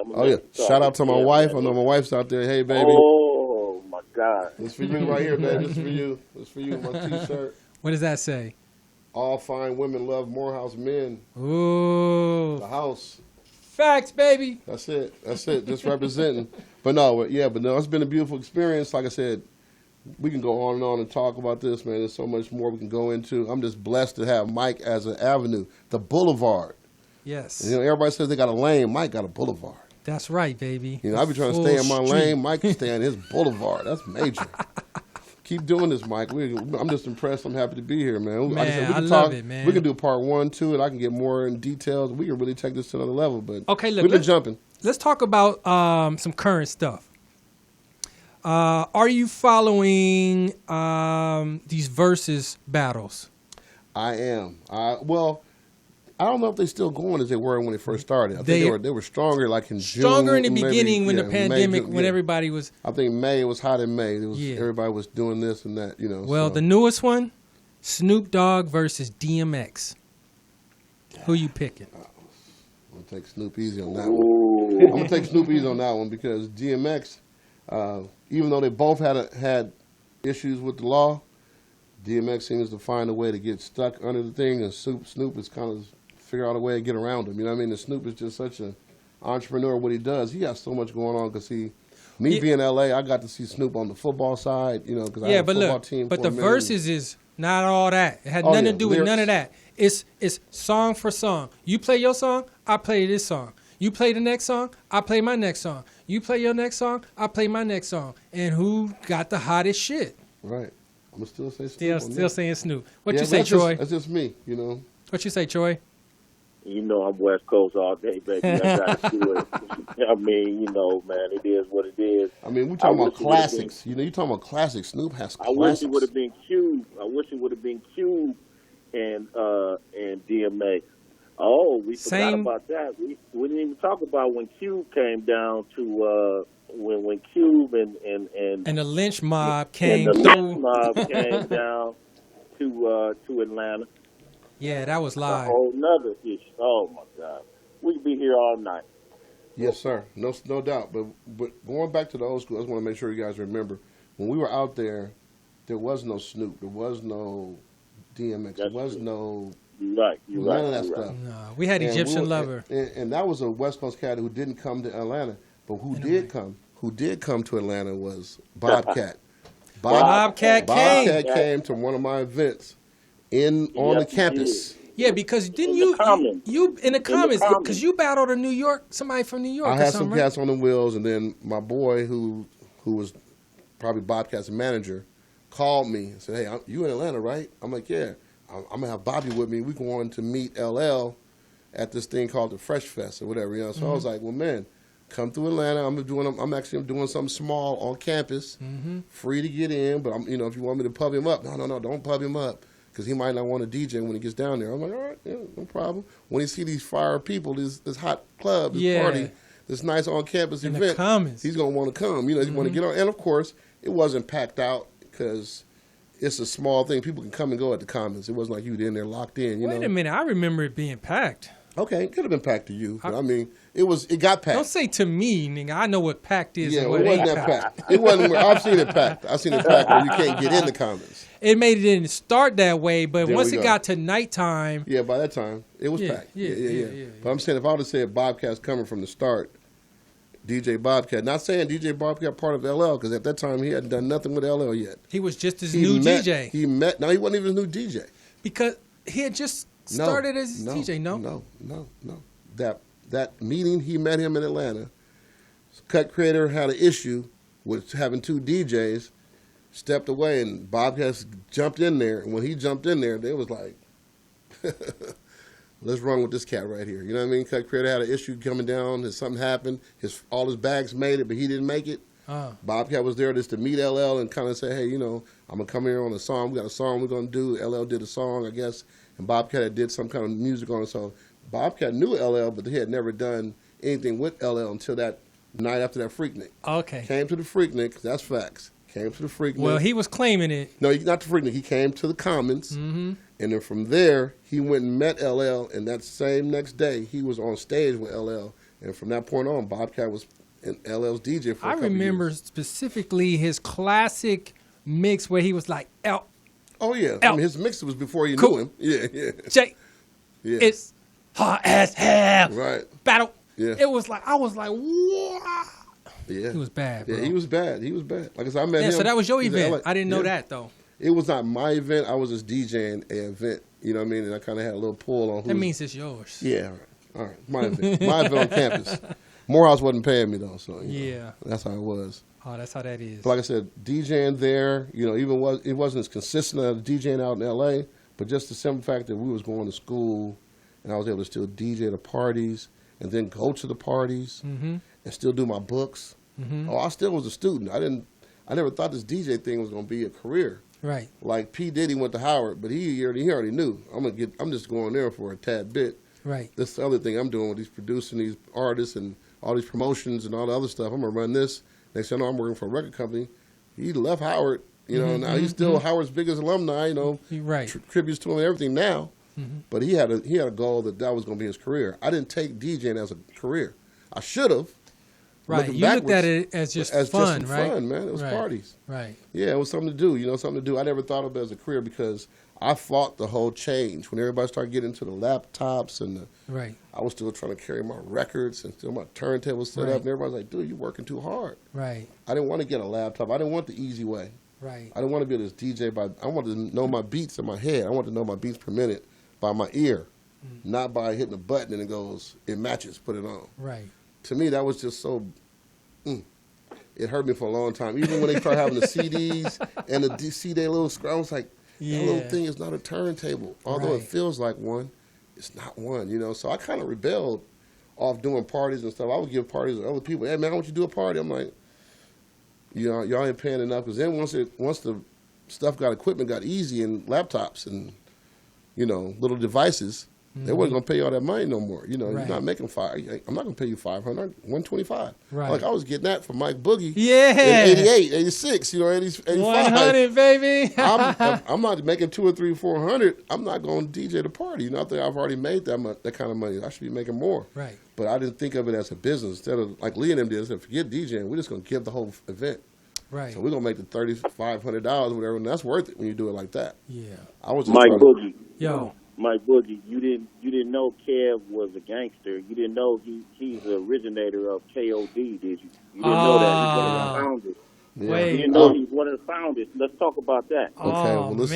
Shout out to my wife. I know my wife's out there. Hey, baby. Oh, my God. It's for you right here, baby. It's for you. It's for you, my T-shirt. What does that say? All fine women love Morehouse men. Ooh. The house. Facts, baby. That's it. Just representing. But it's been a beautiful experience. Like I said, we can go on and talk about this, man. There's so much more we can go into. I'm just blessed to have Mike as an avenue, the boulevard. Yes. Everybody says they got a lane. Mike got a boulevard. That's right, baby. I be trying to stay in my lane. Mike can stay on his boulevard. That's major. Keep doing this, Mike. I'm just impressed. I'm happy to be here, man. Man, I love it, man. We can do part 1, 2, and I can get more in details. We can really take this to another level. But okay, look, we've been jumping. Let's talk about some current stuff. Are you following these versus battles? I am. I don't know if they're still going as they were when they first started. I think they were stronger, like in June. Stronger in the beginning when the pandemic, when everybody was. I think May, it was hot in May. Everybody was doing this and that, Well, the newest one, Snoop Dogg versus DMX. Who you picking? I'm going to take Snoop easy on that one. I'm going to take Snoop easy on that one because DMX, even though they both had issues with the law, DMX seems to find a way to get stuck under the thing, and Snoop is kind of figure out a way to get around him. You know what I mean? And Snoop is just such an entrepreneur. What he does, he got so much going on because being in LA, I got to see Snoop on the football side. You know, because I had a football team. But the verses is not all that. It had nothing to do with none of that. It's song for song. You play your song, I play this song. You play the next song, I play my next song. You play your next song, I play my next song. And who got the hottest shit? Right. I'm going to still say Snoop. Still saying Snoop. What you say, Troy? That's just me, you know. What you say, Troy? You know, I'm West Coast all day, baby. I got to do it. I mean, you know, man, it is what it is. I mean, we're talking about classics. You know, you're talking about classics. Snoop has classics. I wish it would have been Cube. And DMX. Oh, we forgot about that. We didn't even talk about when Cube came down to when Cube and the lynch mob came down to Atlanta. Yeah, that was live. A whole nother issue. Oh my God, we could be here all night. Yes, sir. No doubt. But going back to the old school, I just want to make sure you guys remember when we were out there, there was no Snoop, there was no DMX, there was no. None of that stuff. No, we had Egyptian Lover, and that was a West Coast cat who didn't come to Atlanta, but who did come to Atlanta was Bobcat. Bobcat came to one of my events on the campus. Yeah, because didn't you in the comments because you battled a New York somebody from New York. I had some cats on the wheels, and then my boy who was probably Bobcat's manager called me and said, "Hey, you in Atlanta, right?" I'm like, "Yeah." I'm gonna have Bobby with me. We're going to meet LL at this thing called the Fresh Fest or whatever, you know. So I was like, "Well, man, come through Atlanta. I'm actually doing something small on campus, free to get in. But if you want me to pub him up, no, don't pub him up because he might not want to DJ when he gets down there." I'm like, "All right, yeah, no problem." When you see these fire people, this hot club, this party, this nice on campus event, he's gonna want to come. You know, he's want to get on. And of course, it wasn't packed out because it's a small thing. People can come and go at the Commons. It wasn't like you were in there locked in. Wait a minute. I remember it being packed. Okay, it could have been packed to you. But I mean, it got packed. Don't say to me, nigga. I know what packed is. Yeah, and what it wasn't that packed. It wasn't. I've seen it packed. I've seen it packed where you can't get in the Commons. It didn't start that way, but once it got to nighttime. Yeah, by that time, it was packed. Yeah. But I'm saying if I would have said Bobcat's coming from the start, DJ Bobcat. Not saying DJ Bobcat part of LL, because at that time he hadn't done nothing with LL yet. He was just his new DJ. He wasn't even his new DJ. Because he had just started as DJ, No. That meeting, he met him in Atlanta. Cut Creator had an issue with having two DJs, stepped away, and Bobcat jumped in there. And when he jumped in there, they was like, let's run with this cat right here. You know what I mean? Cut Creator had an issue coming down. Something happened. All his bags made it, but he didn't make it. Bobcat was there just to meet LL and kind of say, hey, I'm going to come here on a song. We got a song we're going to do. LL did a song, I guess, and Bobcat did some kind of music on it. So Bobcat knew LL, but he had never done anything with LL until that night after that Freak Nic. Okay. Came to the Freak Nic. That's facts. Came to the Freak Nic. Well, he was claiming it. No, not the Freak Nic. He came to the Commons. Mm-hmm. And then from there, he went and met LL, and that same next day, he was on stage with LL. And from that point on, Bobcat was LL's DJ for a couple remember years. Specifically his classic mix where he was like, L. Oh, yeah. I mean, his mix was before you knew him. Yeah. Jay, it's hard as hell. Right. Battle. Yeah. It was like, I was like, what? Yeah. He was bad, bro. Yeah, he was bad. Like I said, I met him. So that was your event. I didn't know that, though. It was not my event. I was just DJing an event. You know what I mean? And I kind of had a little pull on who. That means it's yours. Yeah. All right. My event. My event on campus. Morehouse wasn't paying me, though. So, that's how it was. Oh, that's how that is. But like I said, DJing there, it wasn't as consistent as DJing out in L.A., but just the simple fact that we was going to school and I was able to still DJ the parties and then go to the parties and still do my books. Mm-hmm. Oh, I still was a student. I never thought this DJ thing was going to be a career. Right. Like P. Diddy went to Howard, but he already knew. I'm just going there for a tad bit. Right. This the other thing I'm doing with these producing these artists and all these promotions and all the other stuff. I'm gonna run this. Next thing I know, I'm working for a record company. He left Howard. Now he's still Howard's biggest alumni. Right. Tributes to him and everything now. Mm-hmm. But he had a goal that was going to be his career. I didn't take DJing as a career. I should have. Right. You looked at it as just fun, right? Fun, man. It was parties. Right. Yeah, it was something to do. Something to do. I never thought of it as a career because I fought the whole change when everybody started getting into the laptops and Right. I was still trying to carry my records and still my turntable set Right. up. And everybody's like, dude, you're working too hard. Right. I didn't want to get a laptop. I didn't want the easy way. Right. I didn't want to be this DJ I wanted to know my beats in my head. I wanted to know my beats per minute by my ear, not by hitting a button and it goes, it matches, put it on. Right. To me, that was just so, it hurt me for a long time. Even when they started having the CDs and the CD little screen, I was like, that little thing is not a turntable. Although it feels like one, it's not one, you know. So I kind of rebelled off doing parties and stuff. I would give parties to other people. Hey, man, I want you to do a party. I'm like, you know, y'all ain't paying enough. Because then once the equipment got easy and laptops and, you know, little devices, they wasn't going to pay you all that money no more. You know, you're not making I'm not going to pay you $500, $125. Right. Like I was getting that from Mike Boogie in Yeah. 88, 86, you know, 85. 100, baby. I'm not making $200 or $300, $400. I'm not going to DJ the party. You know, I think I've already made that kind of money. I should be making more. Right. But I didn't think of it as a business. Instead of like Lee and them did, I said, forget DJing. We're just going to give the whole event. Right. So we're going to make the $3,500 or whatever, and that's worth it when you do it like that. Yeah. I was just Mike trying to- Boogie. Yo. Mike Boogie, you didn't know Kev was a gangster. You didn't know he's the originator of KOD, did you? You didn't know that he's one of the founders. Yeah. Wait. You didn't know he's one of the founders. Let's talk about that. Okay, well let's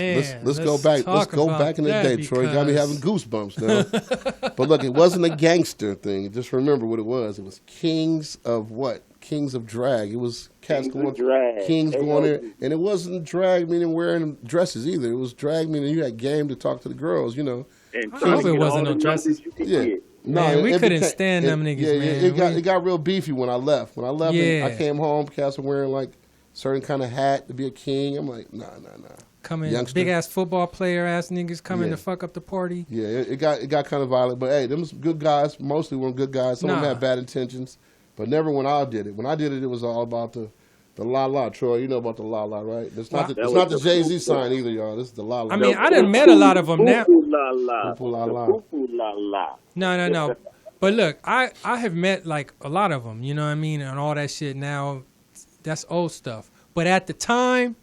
go Let's back. Let's talk go about back in the that day. Troy got me having goosebumps now. But look, it wasn't a gangster thing. Just remember what it was. It was Kings of what? Kings of Drag. It was cats Kings of going Drag. Kings going there, and it wasn't drag meaning wearing dresses either. It was drag meaning you had game to talk to the girls. You know. And I hope it wasn't no all the dresses. numbers you could Yeah. get. No, Man, we it couldn't became- stand them niggas, Yeah, man. it got real beefy when I left. When I left, Yeah. I came home. Cats were wearing like certain kind of hat to be a king. I'm like, nah. Coming, Youngster. big ass football player ass niggas coming Yeah. to fuck up the party. Yeah, it got kind of violent. But hey, them was good guys. Mostly were good guys. Some of them Nah. had bad intentions, but never when I did it. When I did it, it was all about the la la. Troy, you know about the la la, right? It's not That it's not the was Jay-Z sign either, y'all. This is the la la. I mean, I done met a lot of them now. Poo-poo la la. Poo-poo la la. Poo-poo la la. No. But look, I have met like a lot of them, you know what I mean, and all that shit now. That's old stuff. But at the time,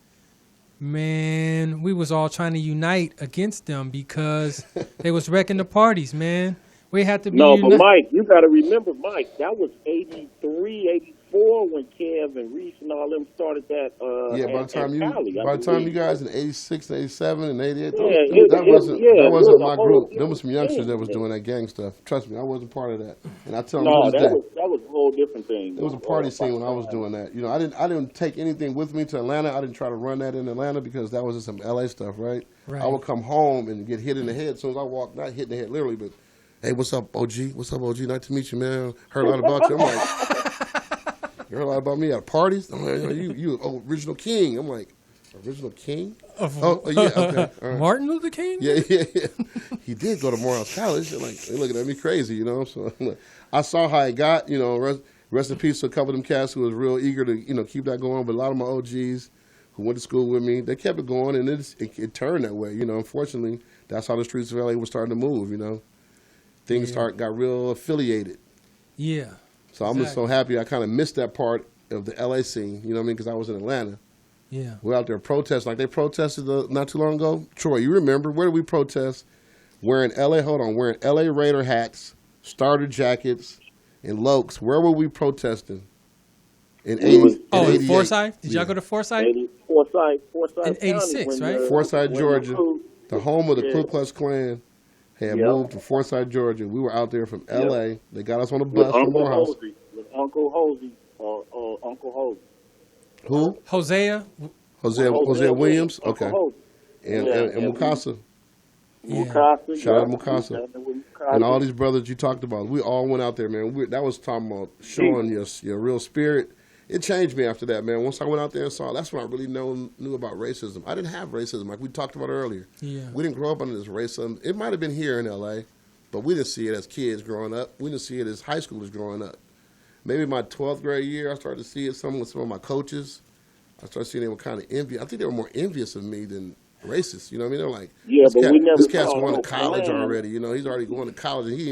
man, we was all trying to unite against them because they was wrecking the parties, man. We had to be No, but united. Mike, you got to remember, Mike, that was 83, 84 when Kev and Reese and all them started that. Yeah, by the time you guys in 86, 87, and 88, that wasn't my group. There was some youngsters that was doing that gang stuff. Trust me, I wasn't part of that. And I tell them No, to this that day, was a whole different thing. it was a party scene when I was doing that. You know, I didn't take anything with me to Atlanta. I didn't try to run that in Atlanta because that was just some LA stuff, right? Right. I would come home and get hit in the head as soon as I walked, not hit in the head literally, but hey, what's up, OG? What's up, OG? Nice to meet you, man. Heard a lot about you. I'm like, you heard a lot about me at parties? I'm like, you original king. I'm like, original king? Oh, yeah, okay. All right. Martin Luther King? Yeah. He did go to Morehouse College. Like, they looking at me crazy, you know? So I saw how it got, you know, rest in peace to a couple of them cats who was real eager to, you know, keep that going. But a lot of my OGs who went to school with me, they kept it going, and it turned that way. You know, unfortunately, that's how the streets of LA were starting to move, you know? Things got real affiliated. Yeah. So I'm just so happy I kind of missed that part of the LA scene, you know what I mean? Because I was in Atlanta. Yeah. We're out there protesting like they protested not too long ago. Troy, you remember? Where did we protest? Wearing LA Raider hats, starter jackets, and Lokes. Where were we protesting? In 80. Oh, in in Forsyth? Did y'all go to Forsyth? Forsyth In 86, right? Forsyth, Georgia, the home of the Ku Klux Klan, had moved to Forsyth, Georgia. We were out there from L.A. They got us on a bus from Morehouse. With Uncle Hosey or Uncle Hosey. Who? Hosea? Hosea Williams? Uncle Okay. Hosey. And Mukasa. Yeah. Mukasa. Shout out to Mukasa. And all these brothers you talked about. We all went out there, man. That was talking about showing your real spirit. It changed me after that, man. Once I went out there and saw, that's when I really knew about racism. I didn't have racism like we talked about earlier. Yeah. We didn't grow up under this racism. It might have been here in L.A., but we didn't see it as kids growing up. We didn't see it as high schoolers growing up. Maybe my 12th grade year, I started to see it with some of my coaches. I started seeing they were kind of envious. I think they were more envious of me than racist. You know what I mean? They're like, this cat's going to college already. You know, he's already going to college, and he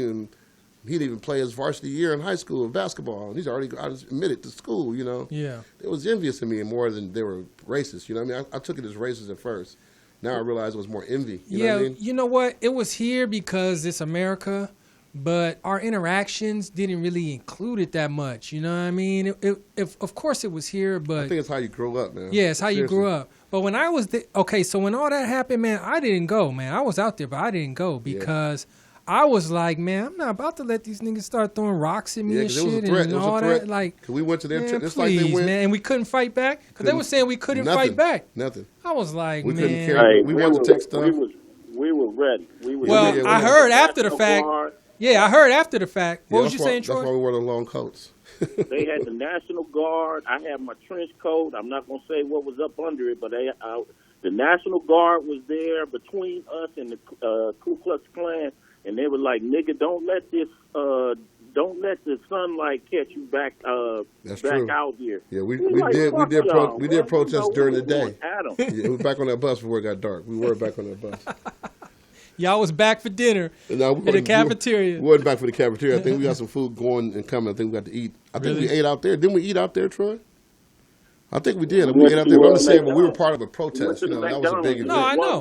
didn't even play his varsity year in high school in basketball, and he's already admitted to school, you know. Yeah. It was envious of me more than they were racist, you know what I mean? I took it as racist at first. Now I realize it was more envy. You know Yeah, what I mean? you know what? It was here because it's America, but our interactions didn't really include it that much. You know what I mean? Of course it was here, but I think it's how you grow up, man. yeah, it's how you Seriously. grew up. But when I was so when all that happened, man, I didn't go, man. I was out there, but I didn't go because I was like, man, I'm not about to let these niggas start throwing rocks at me Yeah, and 'cause it was a shit threat. and It was a all threat. that. Like, 'Cause we went to their man, just please, like they went. man, and we couldn't fight back because they were saying we couldn't Nothing. fight back. Nothing. I was like, We man. couldn't carry. We wanted to take stuff. We were ready. We were Well, ready. I heard after the fact. Yeah, I heard after the fact. What was you saying, That's why Troy? we wore the long coats. They had the National Guard. I had my trench coat. I'm not going to say what was up under it, but the National Guard was there between us and the Ku Klux Klan, and they were like, "Nigga, don't let the sunlight catch you back That's back true. out here." Yeah, we like, "Fuck y'all, did man. protest You know, during we the day. was at 'em. Yeah, we were back on that bus before it got dark. We were back on that bus. Y'all was back for dinner No, in the cafeteria. We wasn't back for the cafeteria. I think we got some food going and coming. I think we got to eat. I think we ate out there. Didn't we eat out there, Troy? I think we did. We ate out there. But I'm just saying, but we were part of a protest. You know, that was a big event. No, I know.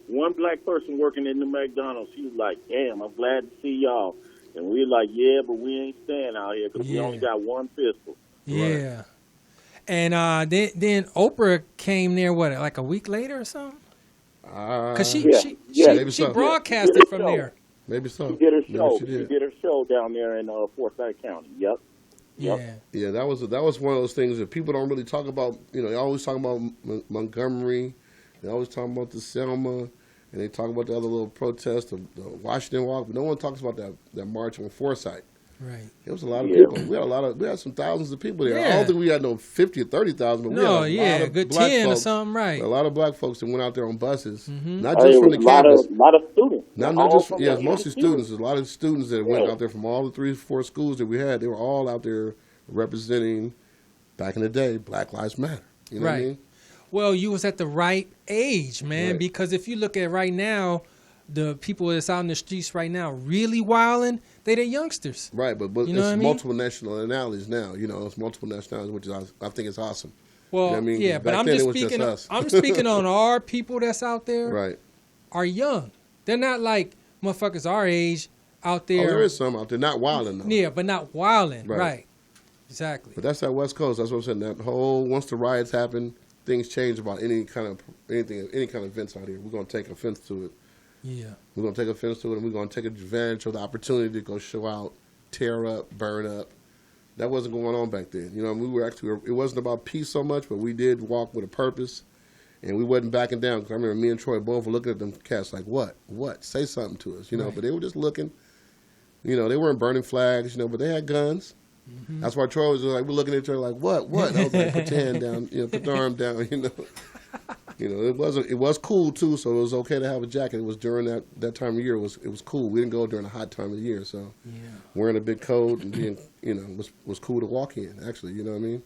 One black person working in the McDonald's. He was like, "Damn, I'm glad to see y'all." And we were like, "Yeah, but we ain't staying out here because we only got one pistol." Yeah. And then Oprah came there, what, like a week later or something? Because she Maybe so. broadcasted from there. Maybe so. She did her Maybe show. she She did. did her show down there in Forsyth County. Yep. Yeah. Yeah, that was one of those things that people don't really talk about. You know, they always talk about Montgomery. They always talk about the Selma, and they talk about the other little protests, the Washington Walk. But no one talks about that march on Forsyth. Right. It was a lot of people. We had some thousands of people there. I don't think we had no 50 or 30,000, but we had a lot of good black 10 folks, or something, right? A lot of black folks that went out there on buses, Mm-hmm. not just from the campus. A lot of students. Not just mostly students. There's a lot of students that went out there from all the 3-4 schools that we had. They were all out there representing, back in the day, Black Lives Matter. You know what I mean? Well, you was at the right age, man, Right. because if you look at right now, the people that's out in the streets right now really wilding, they the youngsters. Right, but You know what I it's mean? multiple nationalities now. You know, it's multiple nationalities, which I think is awesome. Well, You know what I mean? yeah, but Back I'm then, just it was speaking. us. I'm speaking on our people that's out there. Right. Are young. They're not like motherfuckers our age out Oh, there. there is some out there, not wilding though. Yeah, but not wilding. Right. Right. Exactly. But that's that West Coast. That's what I'm saying. That whole once the riots happen, things change about any kind of events out here. We're gonna take offense to it. Yeah. We're gonna take offense to it, and we're gonna take advantage of the opportunity to go show out, tear up, burn up. That wasn't going on back then. You know, we were actually. It wasn't about peace so much, but we did walk with a purpose, and we wasn't backing down. Because I remember me and Troy both were looking at them cats like, "What? Say something to us," you know. Right. But they were just looking. You know, they weren't burning flags, you know, but they had guns. Mm-hmm. That's why Troy was like, we're looking at each other like, what? I was like, put your hand down, you know, put the arm down, you know. You know, it was cool too, so it was okay to have a jacket. It was during that time of year. It was cool. We didn't go during a hot time of the year, so wearing a big coat and being, you know, was cool to walk in. Actually, you know what I mean.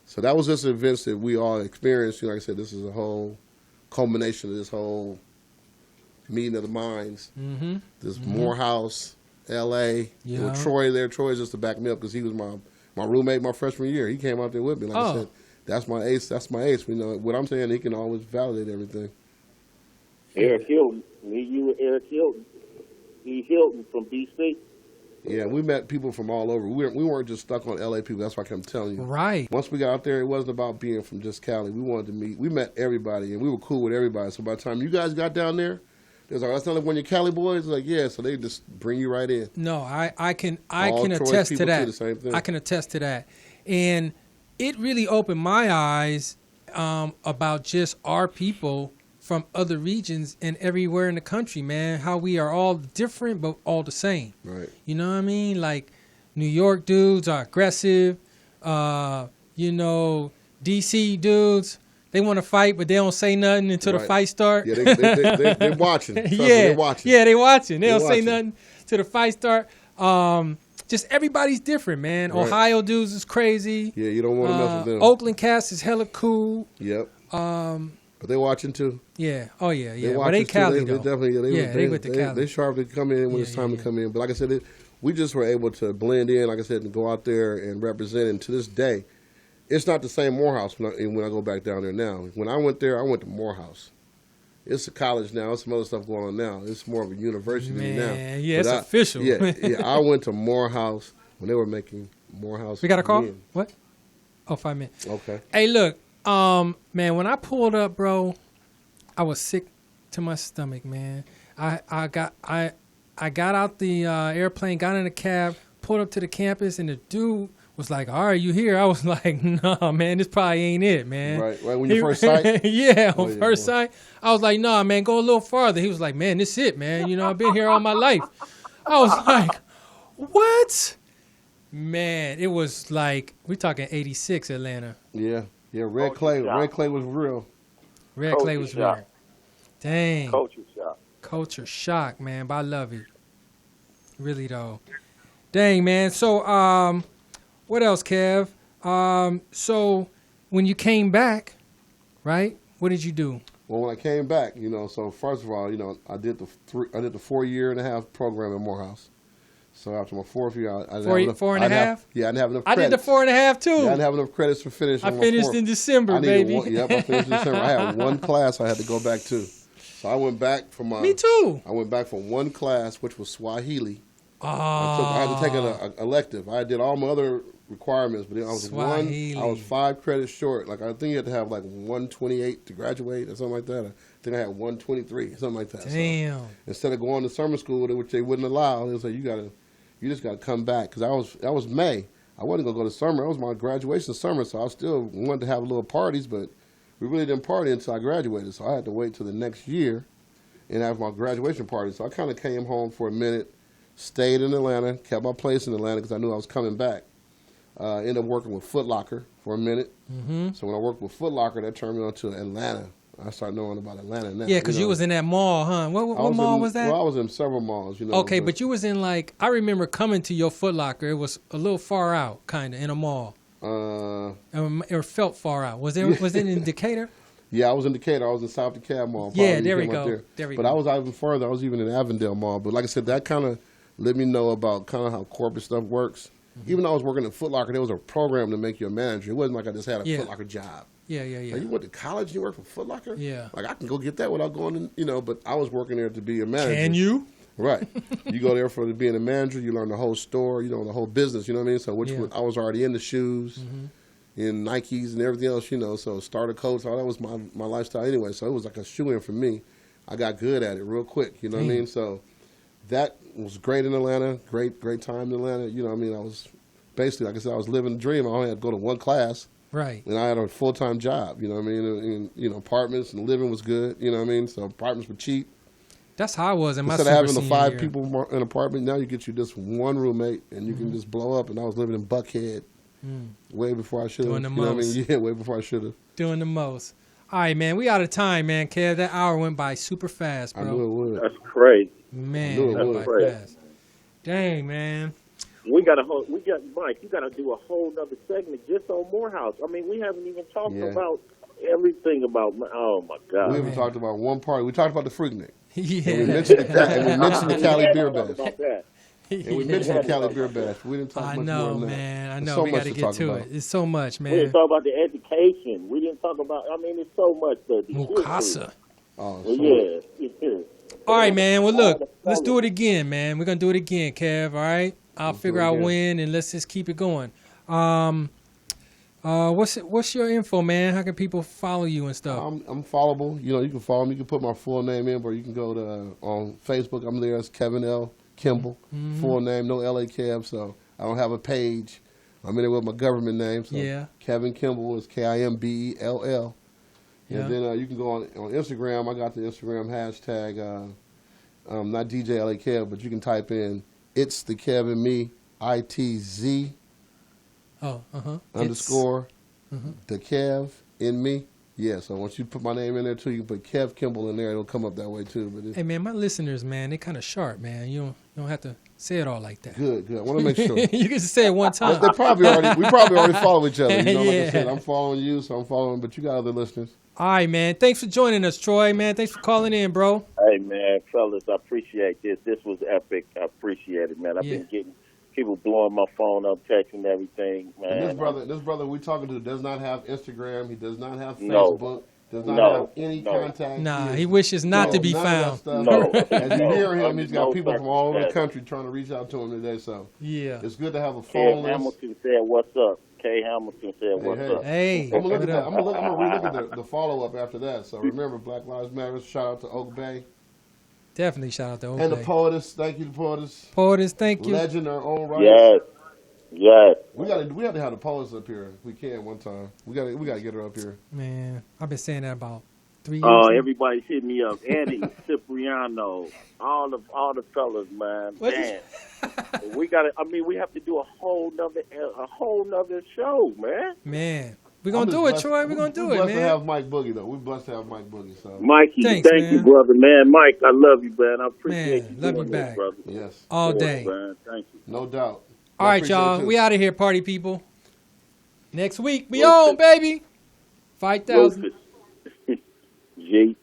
So that was just events that we all experienced. You know, like I said, this is a whole culmination of this whole meeting of the minds. Mm-hmm. This Morehouse, L.A. Yeah. With Troy there. Troy's just to back me up because he was my roommate my freshman year. He came out there with me. Like I said, that's my ace. That's my ace. You know what I'm saying? He can always validate everything. Eric Hilton. You were Eric Hilton. E. Hilton from D.C. Yeah, we met people from all over. We weren't just stuck on L.A. people. That's why I kept telling you. Right. Once we got out there, it wasn't about being from just Cali. We wanted to meet. We met everybody, and we were cool with everybody. So by the time you guys got down there, they was like, "That's not like one of your Cali boys." Like, yeah. So they just bring you right in. No, I can All Troy's attest to people that. too, the same thing. I can attest to that, and it really opened my eyes about just our people from other regions and everywhere in the country, man. How we are all different but all the same. Right. You know what I mean? Like New York dudes are aggressive. You know, DC dudes, they want to fight, but they don't say nothing until the Right. fight start. Yeah, they're watching. Trust me, they're watching. Yeah, they watching. They don't say watching. nothing till the fight start. Just everybody's different, man. Right. Ohio dudes is crazy. Yeah, you don't want to mess with them. Oakland cast is hella cool. Yep. But they watching too. Yeah. Oh yeah, yeah. They Well, they watching Cali too. They though. definitely. They with the Cali. They sharp to come in when it's time to come in. But like I said, we just were able to blend in. Like I said, and go out there and represent. And to this day, it's not the same Morehouse when I go back down there now. When I went there, I went to Morehouse. it's a college now. There's some other stuff going on now. It's more of a university now. Yeah, it's official. Yeah, I went to Morehouse when they were making Morehouse. We got a call? Men. What? Oh, 5 minutes. Okay. Hey, look, man, when I pulled up, bro, I was sick to my stomach, man. I got out the airplane, got in the cab, pulled up to the campus, and the dude was like, "All right, you here?" I was like, "Nah, man, this probably ain't it, man." Right. When you first sight? Yeah, on first sight. I was like, "Nah, man, go a little farther." He was like, "Man, this it, man. You know, I've been here all my life." I was like, "What?" Man, it was like, we talking 86 Atlanta. Yeah. Red Clay was real. Red Clay was real. Dang. Culture shock. Shock, man, but I love it. Really, though. Dang, man. So, what else, Kev? So, when you came back, right, what did you do? Well, when I came back, so first of all, I did the 4.5-year program at Morehouse. So after my fourth year, I didn't have enough. 4.5? I didn't have enough credits. I did the 4.5 too. Yeah, I didn't have enough credits to finish. I finished in December, baby. I finished in December. I had one class I had to go back to. So I went back from Me too. I went back from one class, which was Swahili. Oh. I had to take an elective. I did all my other requirements, but I was Swahili. I was 5 credits short. Like, I think you had to have like 128 to graduate or something like that. I think I had 123, something like that. Damn. So instead of going to summer school, which they wouldn't allow, they was like, you just got to come back, because that was May. I wasn't gonna go to summer. That was my graduation summer, so I still wanted to have little parties, but we really didn't party until I graduated. So I had to wait till the next year and have my graduation party. So I kind of came home for a minute, stayed in Atlanta, kept my place in Atlanta because I knew I was coming back. Ended up working with Foot Locker for a minute. Mm-hmm. So when I worked with Foot Locker, that turned me on to Atlanta. I started knowing about Atlanta now. Yeah, because you was in that mall, huh? What mall was that? Well, I was in several malls, Okay, but you was in I remember coming to your Foot Locker. It was a little far out, kind of, in a mall. It felt far out. Was it in Decatur? Yeah, I was in Decatur. I was in South DeKalb Mall. Yeah, there we go. But I was out even further. I was even in Avondale Mall. But like I said, that kind of let me know about kind of how corporate stuff works. Mm-hmm. Even though I was working at Foot Locker, there was a program to make you a manager. It wasn't like I just had a Foot Locker job. Yeah. Like, you went to college and you work for Foot Locker? Yeah. Like, I can go get that without going in, but I was working there to be a manager. Can you? Right. You go there for being a manager. You learn the whole store, the whole business, you know what I mean? So I was already in the shoes, in Nikes and everything else, so starter coats, all that was my lifestyle anyway. So it was like a shoe-in for me. I got good at it real quick, you know what I mean? So that was great in Atlanta, great time in Atlanta. You know what I mean? I was basically, like I said, I was living the dream. I only had to go to one class. Right. And I had a full-time job, you know what I mean? And apartments and living was good, you know what I mean? So apartments were cheap. That's how I was in my Instead of having the 5 people in an apartment, now you get you just one roommate and you can just blow up. And I was living in Buckhead way before I should have. Doing the most. Know what I mean? Yeah, way before I should have. Doing the most. All right, man. We out of time, man, Kev. That hour went by super fast, bro. I knew it would. That's crazy. Man, I knew it would. Crazy. Fast. Dang, man. We got Mike. You got to do a whole other segment just on Morehouse. I mean, we haven't even talked about everything about. Oh my God! We haven't talked about one party. We talked about the Freak Nic. Yeah. And we mentioned the Cali Beer Bash. About that. And we mentioned the Cali Beer Bash. We didn't talk much more on that. Man. I There's know. so We much got to get talk to about. it. It's so much, man. We didn't talk about the education. We didn't talk about. I mean, it's so much. The Mukasa. Oh, yeah. All right, man. Well, look, let's do it again, man. We're gonna do it again, Kev. All right. I'll figure out when, and let's just keep it going. What's your info, man? How can people follow you and stuff? I'm followable. You can follow me. You can put my full name in, or you can go to on Facebook. I'm there as Kevin L. Kimball. Full name, no LA Kev. So I don't have a page. I'm in there with my government name. So Kevin Kimball is Kimbell. And then you can go on Instagram. I got the Instagram hashtag, not DJ LA Kev, but you can type in It's the Kev and Me, ITZ _ the Kev in Me. Yeah, so once you put my name in there too, you can put Kev Kimball in there. It'll come up that way too. But hey, man, my listeners, man, they kind of sharp, man. You don't have to say it all like that. Good. I want to make sure. You can just say it one time. We probably already follow each other. Like I said, I'm following you, so I'm following. But you got other listeners. All right, man. Thanks for joining us, Troy. Man, thanks for calling in, bro. Hey, man, fellas, I appreciate this. This was epic. I appreciate it, man. I've been getting people blowing my phone up, texting everything, man. And this brother we're talking to does not have Instagram. He does not have Facebook. Does not No, have any no. contact. Nah, he wishes not to be none of that found. stuff. No. As you hear him, he's got No people from all over the circumstance. country trying to reach out to him today. So Yeah. it's good to have a Kay phone list. Hamilton said, "What's up?" Kay Hamilton said, "What's hey. up?" Hey, I'm gonna look what at that. up? I'm gonna relook at the follow up after that. So remember, Black Lives Matter. Shout out to Oak Bay Definitely shout out to and the Obey. Poetess. Thank you, the Poetess. Porters, thank you. Legend, our own right. Yes, yes. We have to have the Poetess up here if we can one time. We got to get her up here. Man, I've been saying that about 3 years. Oh, now. everybody's hitting me up. Eddie, Cipriano, all the fellas, man. What Man, we got to. I mean, we have to do a whole nother show, man. Man, we're going to do it, Troy. We're going to do we're it, blessed to man. have Mike Boogie, though. We're blessed to have Mike Boogie. So Mikey, Thanks, thank man. you, brother, man. Mike, I love you, man. I appreciate Man, you. love doing you this, back. brother. yes, All Of course, day. man. Thank you. no doubt. All I right, appreciate y'all. it, too. We out of here, party people. Next week, we on, baby. 5,000. G.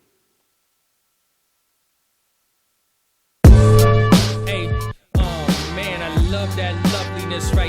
Hey, oh man, I love that loveliness right